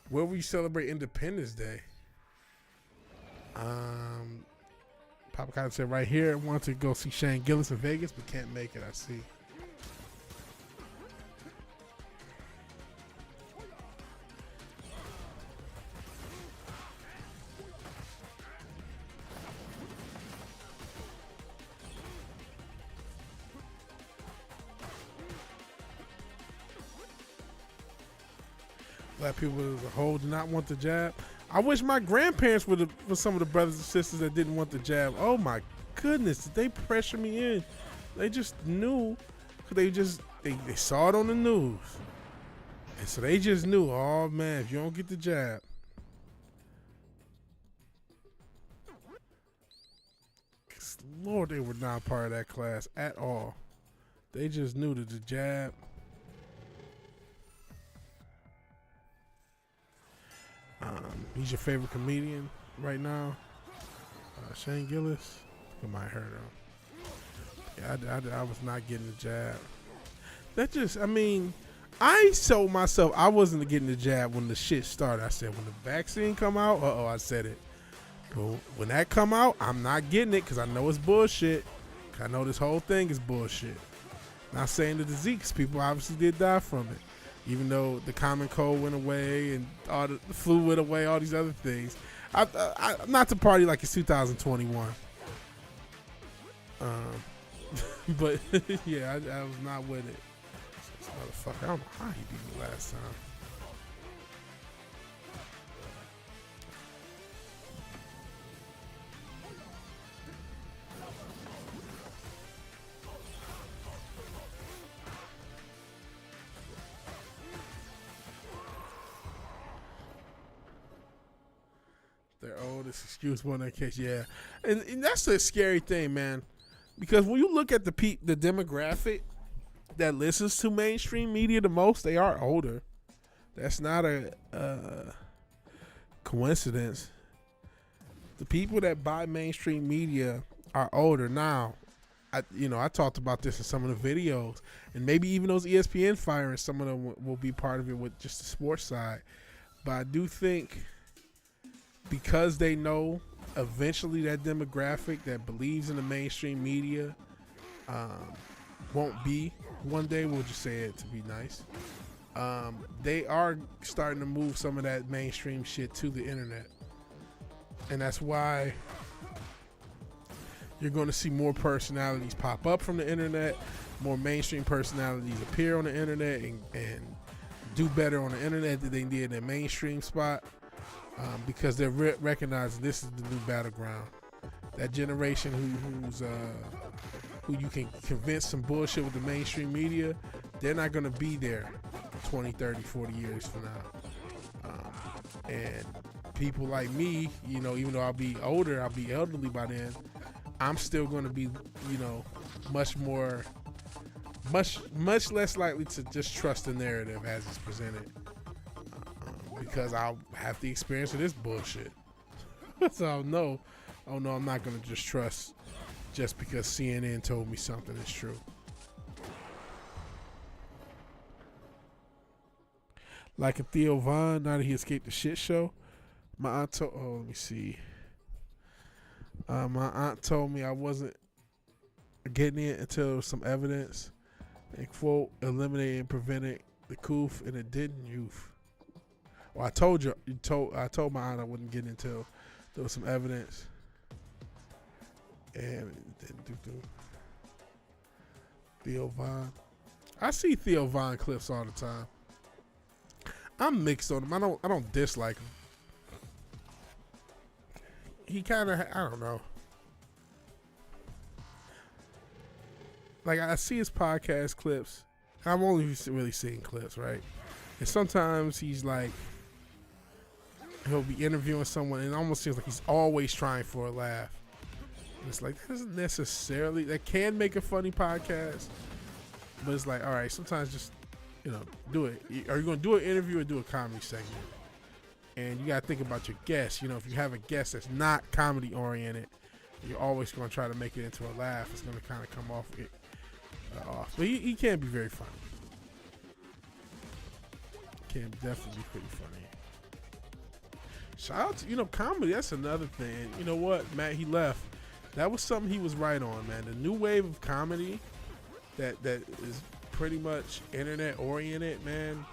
[SPEAKER 1] Where we celebrate Independence Day? Papa Cotton said right here, want to go see Shane Gillis in Vegas, but can't make it. I see. Black people as a whole do not want the jab. I wish my grandparents were some of the brothers and sisters that didn't want the jab. Oh my goodness, did they pressure me in? They just knew, cause they saw it on the news, and so they just knew. Oh man, if you don't get the jab, Lord, they were not part of that class at all. They just knew that the jab. He's your favorite comedian right now, Shane Gillis. You might heard him. Yeah, I was not getting the jab. That just, I mean, I told myself I wasn't getting the jab when the shit started. I said when the vaccine come out, I said it. But when that come out, I'm not getting it because I know it's bullshit. I know this whole thing is bullshit. Not saying the disease, 'cause people obviously did die from it. Even though the common cold went away and all the flu went away, all these other things. I'm not to party like it's 2021. But yeah, I was not with it. This motherfucker, I don't know how he beat me last time. Their oldest excusable in that case, yeah, and that's the scary thing, man, because when you look at the demographic that listens to mainstream media the most, they are older. That's not a coincidence. The people that buy mainstream media are older now. I talked about this in some of the videos, and maybe even those ESPN firings, some of them will be part of it with just the sports side. But I do think, because they know eventually that demographic that believes in the mainstream media won't be one day, we'll just say it to be nice, they are starting to move some of that mainstream shit to the internet. And that's why you're going to see more personalities pop up from the internet, more mainstream personalities appear on the internet and do better on the internet than they did in their mainstream spot. Because they're recognizing this is the new battleground. That generation who you can convince some bullshit with the mainstream media, they're not going to be there 20, 30, 40 years from now. And people like me, even though I'll be older, I'll be elderly by then, I'm still going to be, much less likely to just trust the narrative as it's presented. Because I'll have the experience of this bullshit. So I'll know I'm not going to just trust just because CNN told me something is true. Like a Theo Von, now that he escaped the shit show, my aunt let me see. My aunt told me I wasn't getting it until there was some evidence and, quote, eliminating and preventing the coof, and it didn't, youth. Well, I told my aunt I wouldn't get until there was some evidence, and it didn't do. Theo Von, I see Theo Von clips all the time. I'm mixed on him. I don't dislike him. He kind of, I don't know. Like, I see his podcast clips. I'm only really seeing clips, right? And sometimes he's like, he'll be interviewing someone and it almost seems like he's always trying for a laugh. And it's like, that doesn't necessarily, that can make a funny podcast, but it's like, all right, sometimes just, do it. Are you going to do an interview or do a comedy segment? And you got to think about your guests. If you have a guest that's not comedy oriented, you're always going to try to make it into a laugh. It's going to kind of come off But he can be very funny. Can definitely be pretty funny. Shout out to, comedy, that's another thing. You know what, Matt, he left. That was something he was right on, man. The new wave of comedy that is pretty much internet oriented, man.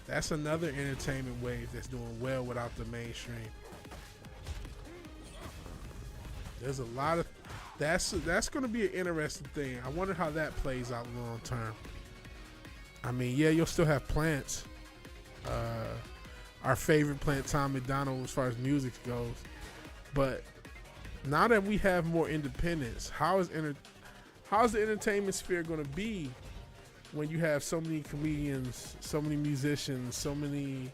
[SPEAKER 1] That's another entertainment wave that's doing well without the mainstream. There's a lot of, that's going to be an interesting thing. I wonder how that plays out long term. I mean, yeah, you'll still have plants. Our favorite plant, Tom McDonald, as far as music goes. But now that we have more independence, how's the entertainment sphere going to be when you have so many comedians, so many musicians, so many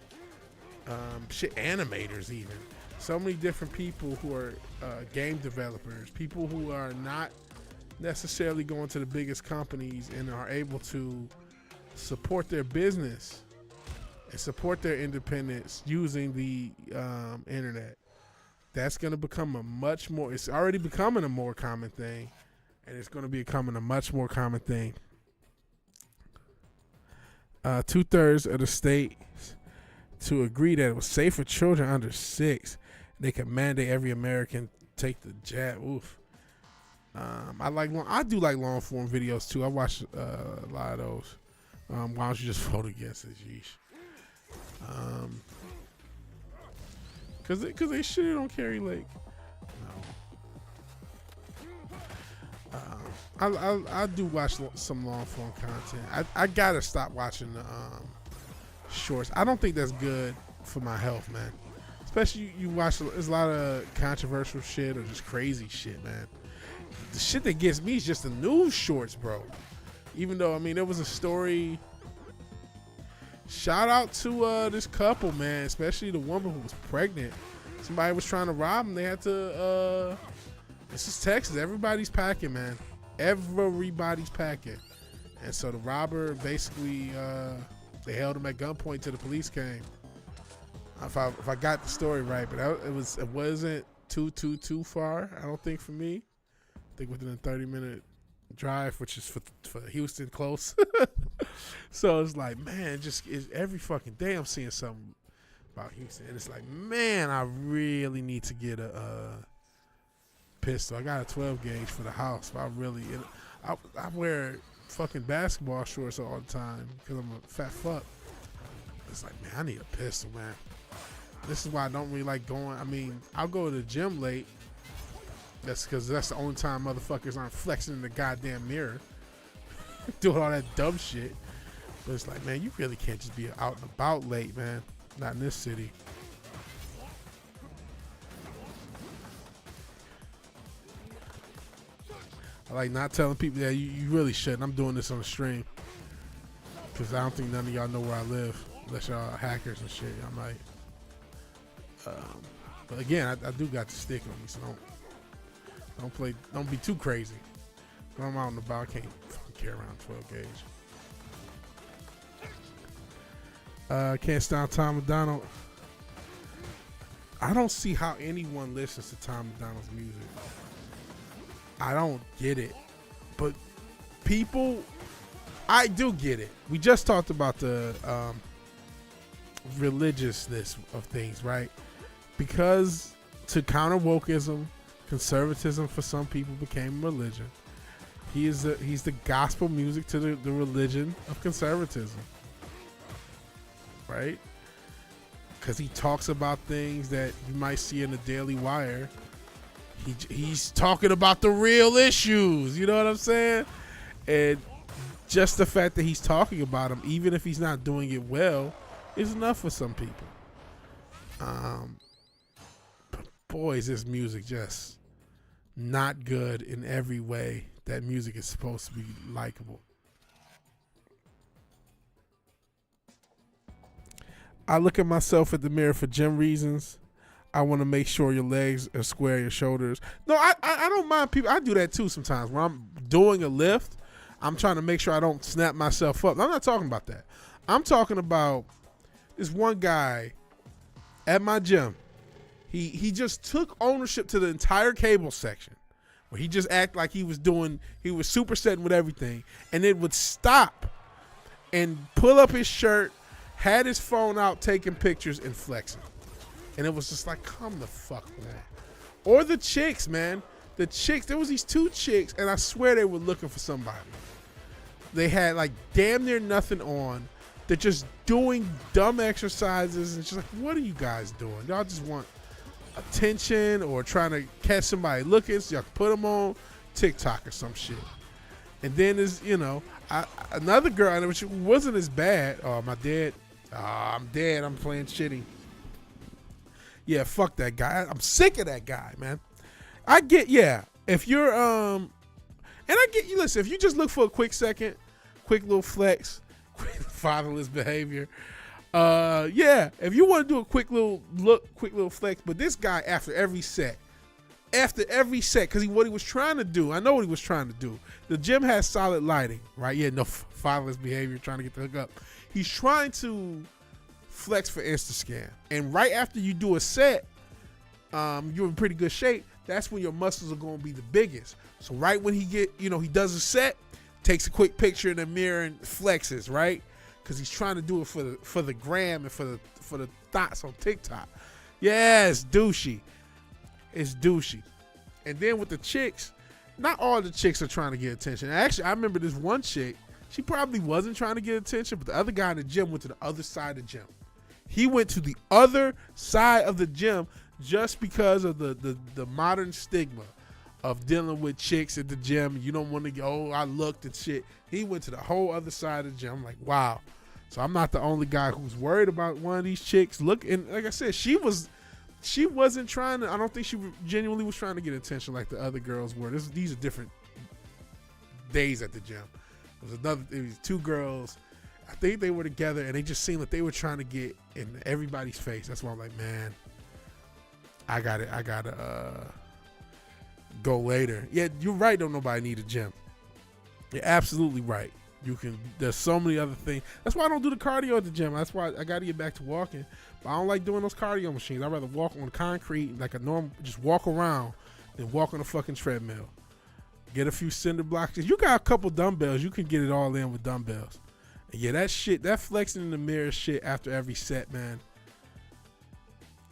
[SPEAKER 1] animators even, so many different people who are game developers, people who are not necessarily going to the biggest companies and are able to support their business and support their independence using the internet. That's going to become a much more, it's already becoming a more common thing, and it's going to be becoming a much more common thing. 2/3 of the states to agree that it was safe for children under 6. They could mandate every American take the jab. Oof. I do like long form videos too. I watch a lot of those. Why don't you just vote against it, yeesh? Cause they shit on Carrie Lake. No. I do watch some long form content. I gotta stop watching the shorts. I don't think that's good for my health, man. Especially you watch, there's a lot of controversial shit or just crazy shit, man. The shit that gets me is just the news shorts, bro. Even though, I mean, there was a story. Shout out to this couple, man, especially the woman who was pregnant. Somebody was trying to rob them. They had to, this is Texas. Everybody's packing, man. Everybody's packing. And so the robber basically, they held him at gunpoint till the police came. If I got the story right, but it wasn't too far, I don't think, for me. I think within a 30-minute drive, which is for Houston close. So it's like, man, every fucking day I'm seeing something about Houston, and it's like, man, I really need to get a pistol. I got a 12 gauge for the house. But I wear fucking basketball shorts all the time because I'm a fat fuck. It's like, man, I need a pistol, man. This is why I don't really like going. I mean, I'll go to the gym late. That's because that's the only time motherfuckers aren't flexing in the goddamn mirror, doing all that dumb shit. But it's like, man, you really can't just be out and about late, man. Not in this city. I like not telling people that you really shouldn't. I'm doing this on the stream because I don't think none of y'all know where I live, unless y'all are hackers and shit. I might. But again, I do got the stick on me, so don't be too crazy. When I'm out and about, I can't fucking carry around 12 gauge. Can't stand Tom McDonald. I don't see how anyone listens to Tom McDonald's music. I don't get it. But people, I do get it. We just talked about the religiousness of things, right? Because to counter wokeism, conservatism for some people became religion. He's the gospel music to the religion of conservatism, right? Because he talks about things that you might see in the Daily Wire. He's talking about the real issues, you know what I'm saying? And just the fact that he's talking about them, even if he's not doing it well, is enough for some people. But boy, is this music just not good in every way that music is supposed to be likable. I look at myself at the mirror for gym reasons. I want to make sure your legs are square, your shoulders. No, I don't mind people. I do that too sometimes. When I'm doing a lift, I'm trying to make sure I don't snap myself up. I'm not talking about that. I'm talking about this one guy at my gym. He just took ownership to the entire cable section, where he just acted like he was supersetting with everything, and it would stop and pull up his shirt, had his phone out taking pictures and flexing. And it was just like, come the fuck on. Or the chicks, man. The chicks, there was these two chicks, and I swear they were looking for somebody. They had like damn near nothing on. They're just doing dumb exercises, and it's just like, what are you guys doing? Y'all just want attention or trying to catch somebody looking so y'all can put them on TikTok or some shit. And then there's, another girl, which wasn't as bad. Oh, am I dead? I'm dead. I'm playing shitty. Yeah, fuck that guy. I'm sick of that guy, man. I get, if you're, and I get you, listen, if you just look for a quick second, quick little flex, quick fatherless behavior, if you want to do a quick little flex, but this guy, after every set, after every set, because what he was trying to do, I know what he was trying to do. The gym has solid lighting, right? Yeah, no fatherless behavior, trying to get the hook up. He's trying to flex for Instascan. And right after you do a set, you're in pretty good shape. That's when your muscles are going to be the biggest. So right when he does a set, takes a quick picture in the mirror and flexes, right? Because he's trying to do it for the gram and for the thoughts on TikTok. Yeah, it's douchey. It's douchey. And then with the chicks, not all the chicks are trying to get attention. Actually, I remember this one chick. She probably wasn't trying to get attention, but the other guy in the gym went to the other side of the gym. He went to the other side of the gym just because of the modern stigma of dealing with chicks at the gym. You don't want to go, I looked and shit. He went to the whole other side of the gym. I'm like, wow. So I'm not the only guy who's worried about one of these chicks. Look, and like I said, she wasn't trying to, I don't think she genuinely was trying to get attention like the other girls were. These are different days at the gym. It was two girls. I think they were together and they just seemed like they were trying to get in everybody's face. That's why I'm like, man, I gotta go later. Yeah, you're right. Don't nobody need a gym. You're absolutely right. There's so many other things. That's why I don't do the cardio at the gym. That's why I got to get back to walking. But I don't like doing those cardio machines. I'd rather walk on concrete like a normal, just walk around than walk on a fucking treadmill. Get a few cinder blocks. You got a couple dumbbells. You can get it all in with dumbbells. And yeah, that flexing in the mirror shit after every set, man.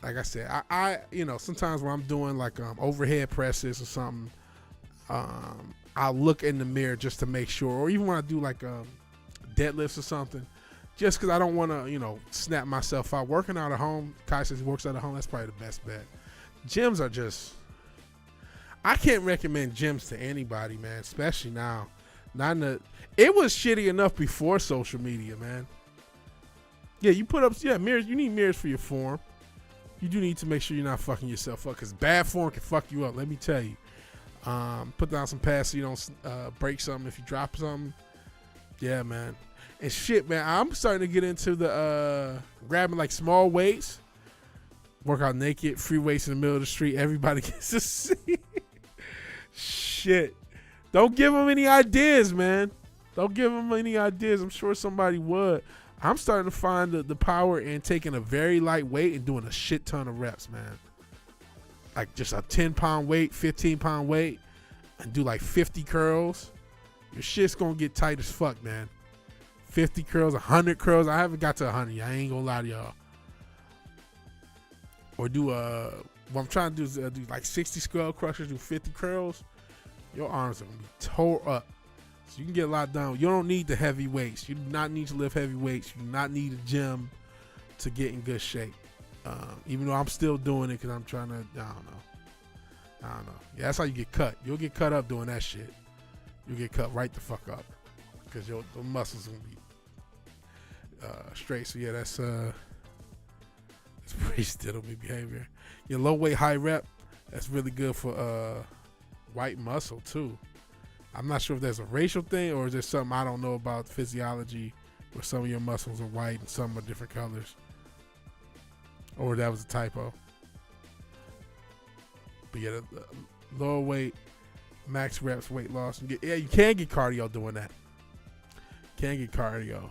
[SPEAKER 1] Like I said, I sometimes when I'm doing like overhead presses or something, I'll look in the mirror just to make sure, or even when I do like deadlifts or something, just because I don't want to, snap myself out. Working out at home, Kai says he works out at home, that's probably the best bet. Gyms are just, I can't recommend gyms to anybody, man, especially now. It was shitty enough before social media, man. Yeah, you put up, mirrors, you need mirrors for your form. You do need to make sure you're not fucking yourself up, because bad form can fuck you up, let me tell you. Put down some pads so you don't break something if you drop something. Yeah, man. And shit, man, I'm starting to get into the grabbing like small weights, work out naked, free weights in the middle of the street. Everybody gets to see. Shit. Don't give them any ideas, man. Don't give them any ideas. I'm sure somebody would. I'm starting to find the power in taking a very light weight and doing a shit ton of reps, man. Like just a 10-pound weight, 15-pound weight, and do like 50 curls. Your shit's gonna get tight as fuck, man. 50 curls, 100 curls. I haven't got to 100 yet. I ain't gonna lie to y'all. Or do what I'm trying to do is do like 60 skull crushers, do 50 curls. Your arms are gonna be tore up. So you can get a lot done. You don't need the heavy weights. You do not need to lift heavy weights. You do not need a gym to get in good shape. Even though I'm still doing it because I'm trying to, I don't know. Yeah, that's how you get cut. You'll get cut up doing that shit. You'll get cut right the fuck up because the muscles will be straight. So yeah, that's pretty stiddly behavior. Your low weight, high rep, that's really good for white muscle too. I'm not sure if there's a racial thing or is there something I don't know about physiology where some of your muscles are white and some are different colors. Or that was a typo. But yeah, the lower weight, max reps, weight loss. You can get cardio doing that. Can get cardio.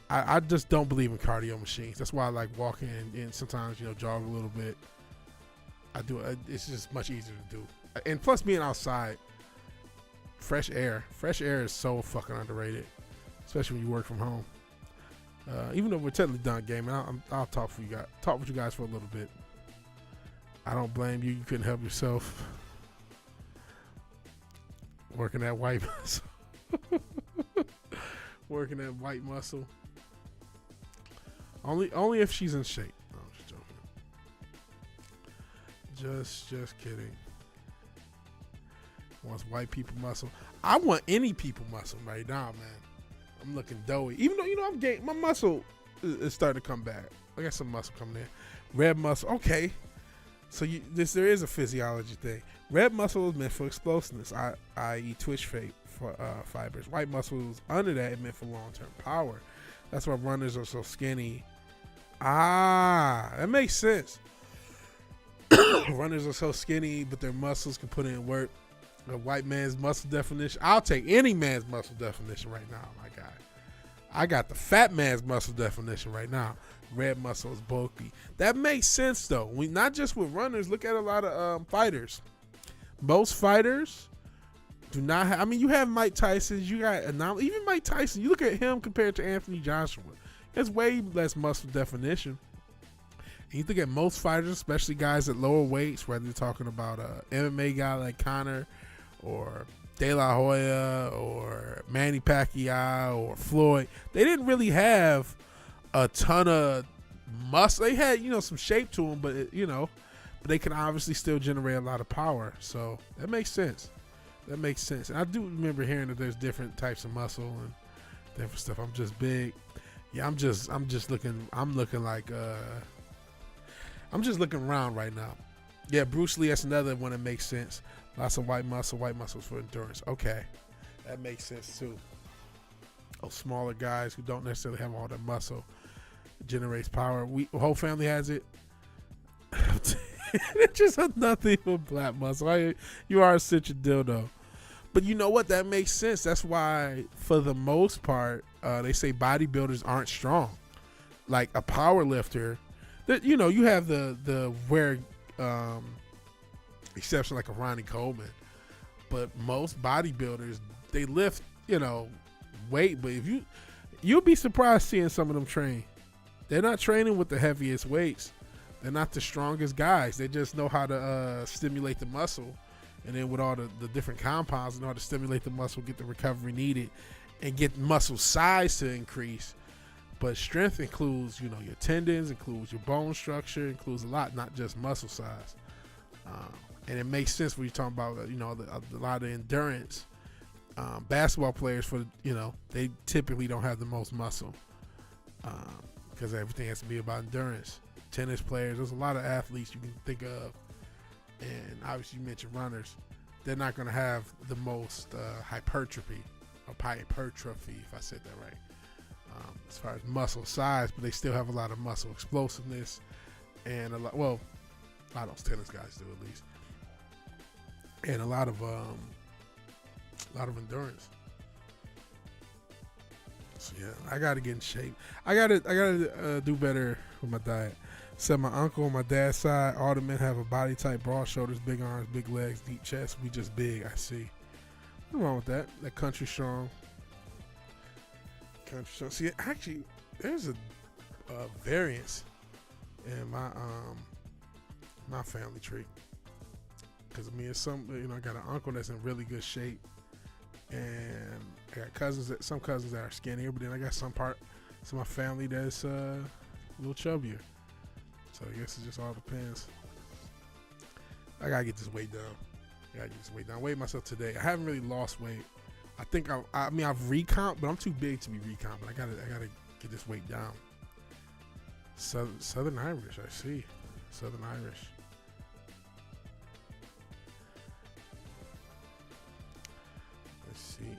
[SPEAKER 1] I just don't believe in cardio machines. That's why I like walking and sometimes, jog a little bit. I do. It's just much easier to do. And plus being outside, fresh air is so fucking underrated, especially when you work from home. Even though we're technically done gaming, I'll talk with you guys for a little bit. I don't blame you. You couldn't help yourself. Working that white muscle. Working that white muscle. Only if she's in shape. No, I'm just joking. Just kidding. Wants white people muscle. I want any people muscle right now, man. I'm looking doughy. Even though, I'm gaining, my muscle is starting to come back. I got some muscle coming in. Red muscle, okay. So there is a physiology thing. Red muscle is meant for explosiveness, i.e. twitch fibers. White muscle is under that, is meant for long-term power. That's why runners are so skinny. That makes sense. Runners are so skinny, but their muscles can put in work. A white man's muscle definition. I'll take any man's muscle definition right now, my guy. I got the fat man's muscle definition right now. Red muscle is bulky. That makes sense though. We not just with runners. Look at a lot of fighters. Most fighters do not have. I mean, you have Mike Tyson. You got even Mike Tyson. You look at him compared to Anthony Joshua. There's way less muscle definition. And you look at most fighters, especially guys at lower weights, whether you're talking about a MMA guy like Conor or De La Hoya or Manny Pacquiao or Floyd, they didn't really have a ton of muscle. They had, some shape to them, but but they can obviously still generate a lot of power. So that makes sense. That makes sense. And I do remember hearing that there's different types of muscle and different stuff. I'm just big. Yeah, I'm just looking. I'm looking like. I'm just looking around right now. Yeah, Bruce Lee. That's another one that makes sense. Lots of white muscle. White muscles for endurance. Okay, that makes sense too. Oh, smaller guys who don't necessarily have all that muscle generates power. Whole family has it. It's just nothing but black muscle. You are such a dildo. But you know what? That makes sense. That's why, for the most part, they say bodybuilders aren't strong. Like a power lifter, you have the rare exception like a Ronnie Coleman. But most bodybuilders, they lift, weight. But you'll be surprised seeing some of them train. They're not training with the heaviest weights. They're not the strongest guys. They just know how to stimulate the muscle. And then with all the different compounds, know how to stimulate the muscle, get the recovery needed, and get muscle size to increase. But strength includes, your tendons, includes your bone structure, includes a lot, not just muscle size. And it makes sense when you're talking about, a lot of endurance. Basketball players, they typically don't have the most muscle because everything has to be about endurance. Tennis players, there's a lot of athletes you can think of, and obviously you mentioned runners. They're not going to have the most hypertrophy, if I said that right, as far as muscle size, but they still have a lot of muscle explosiveness and a lot of those tennis guys do at least, and a lot of endurance. So yeah, I got to get in shape. I gotta do better with my diet. Said my uncle on my dad's side, all the men have a body type, broad shoulders, big arms, big legs, deep chest. We just big. I see. Nothing wrong with that. That country strong. See, actually, there's a variance in my family tree. Because I got an uncle that's in really good shape, and I got some cousins that are skinnier, but then I got some of my family that's a little chubbier. So I guess it just all depends. I gotta get this weight down. I weighed myself today. I haven't really lost weight. I think I've recomped, but I'm too big to be recomped. But I gotta get this weight down. Southern Irish, I see. Southern Irish. Let's see.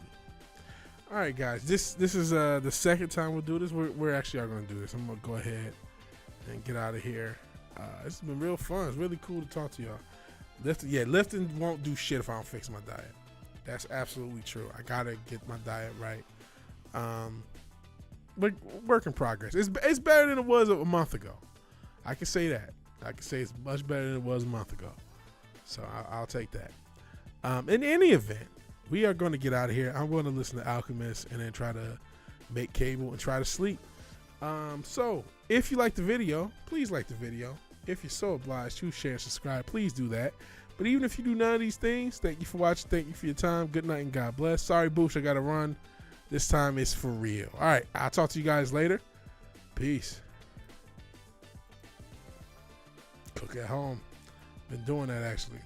[SPEAKER 1] All right, guys. This is the second time we'll do this. We're actually are gonna do this. I'm gonna go ahead and get out of here. It's been real fun. It's really cool to talk to y'all. Lifting won't do shit if I don't fix my diet. That's absolutely true. I gotta get my diet right. But work in progress. It's better than it was a month ago. I can say that. I can say it's much better than it was a month ago. So I'll take that. In any event, we are going to get out of here. I'm going to listen to Alchemist and then try to make cable and try to sleep. So if you like the video, please like the video. If you're so obliged to share and subscribe, please do that. But even if you do none of these things, thank you for watching. Thank you for your time. Good night and God bless. Sorry, Boosh, I got to run. This time it's for real. All right, I'll talk to you guys later. Peace. Cook at home. Been doing that actually.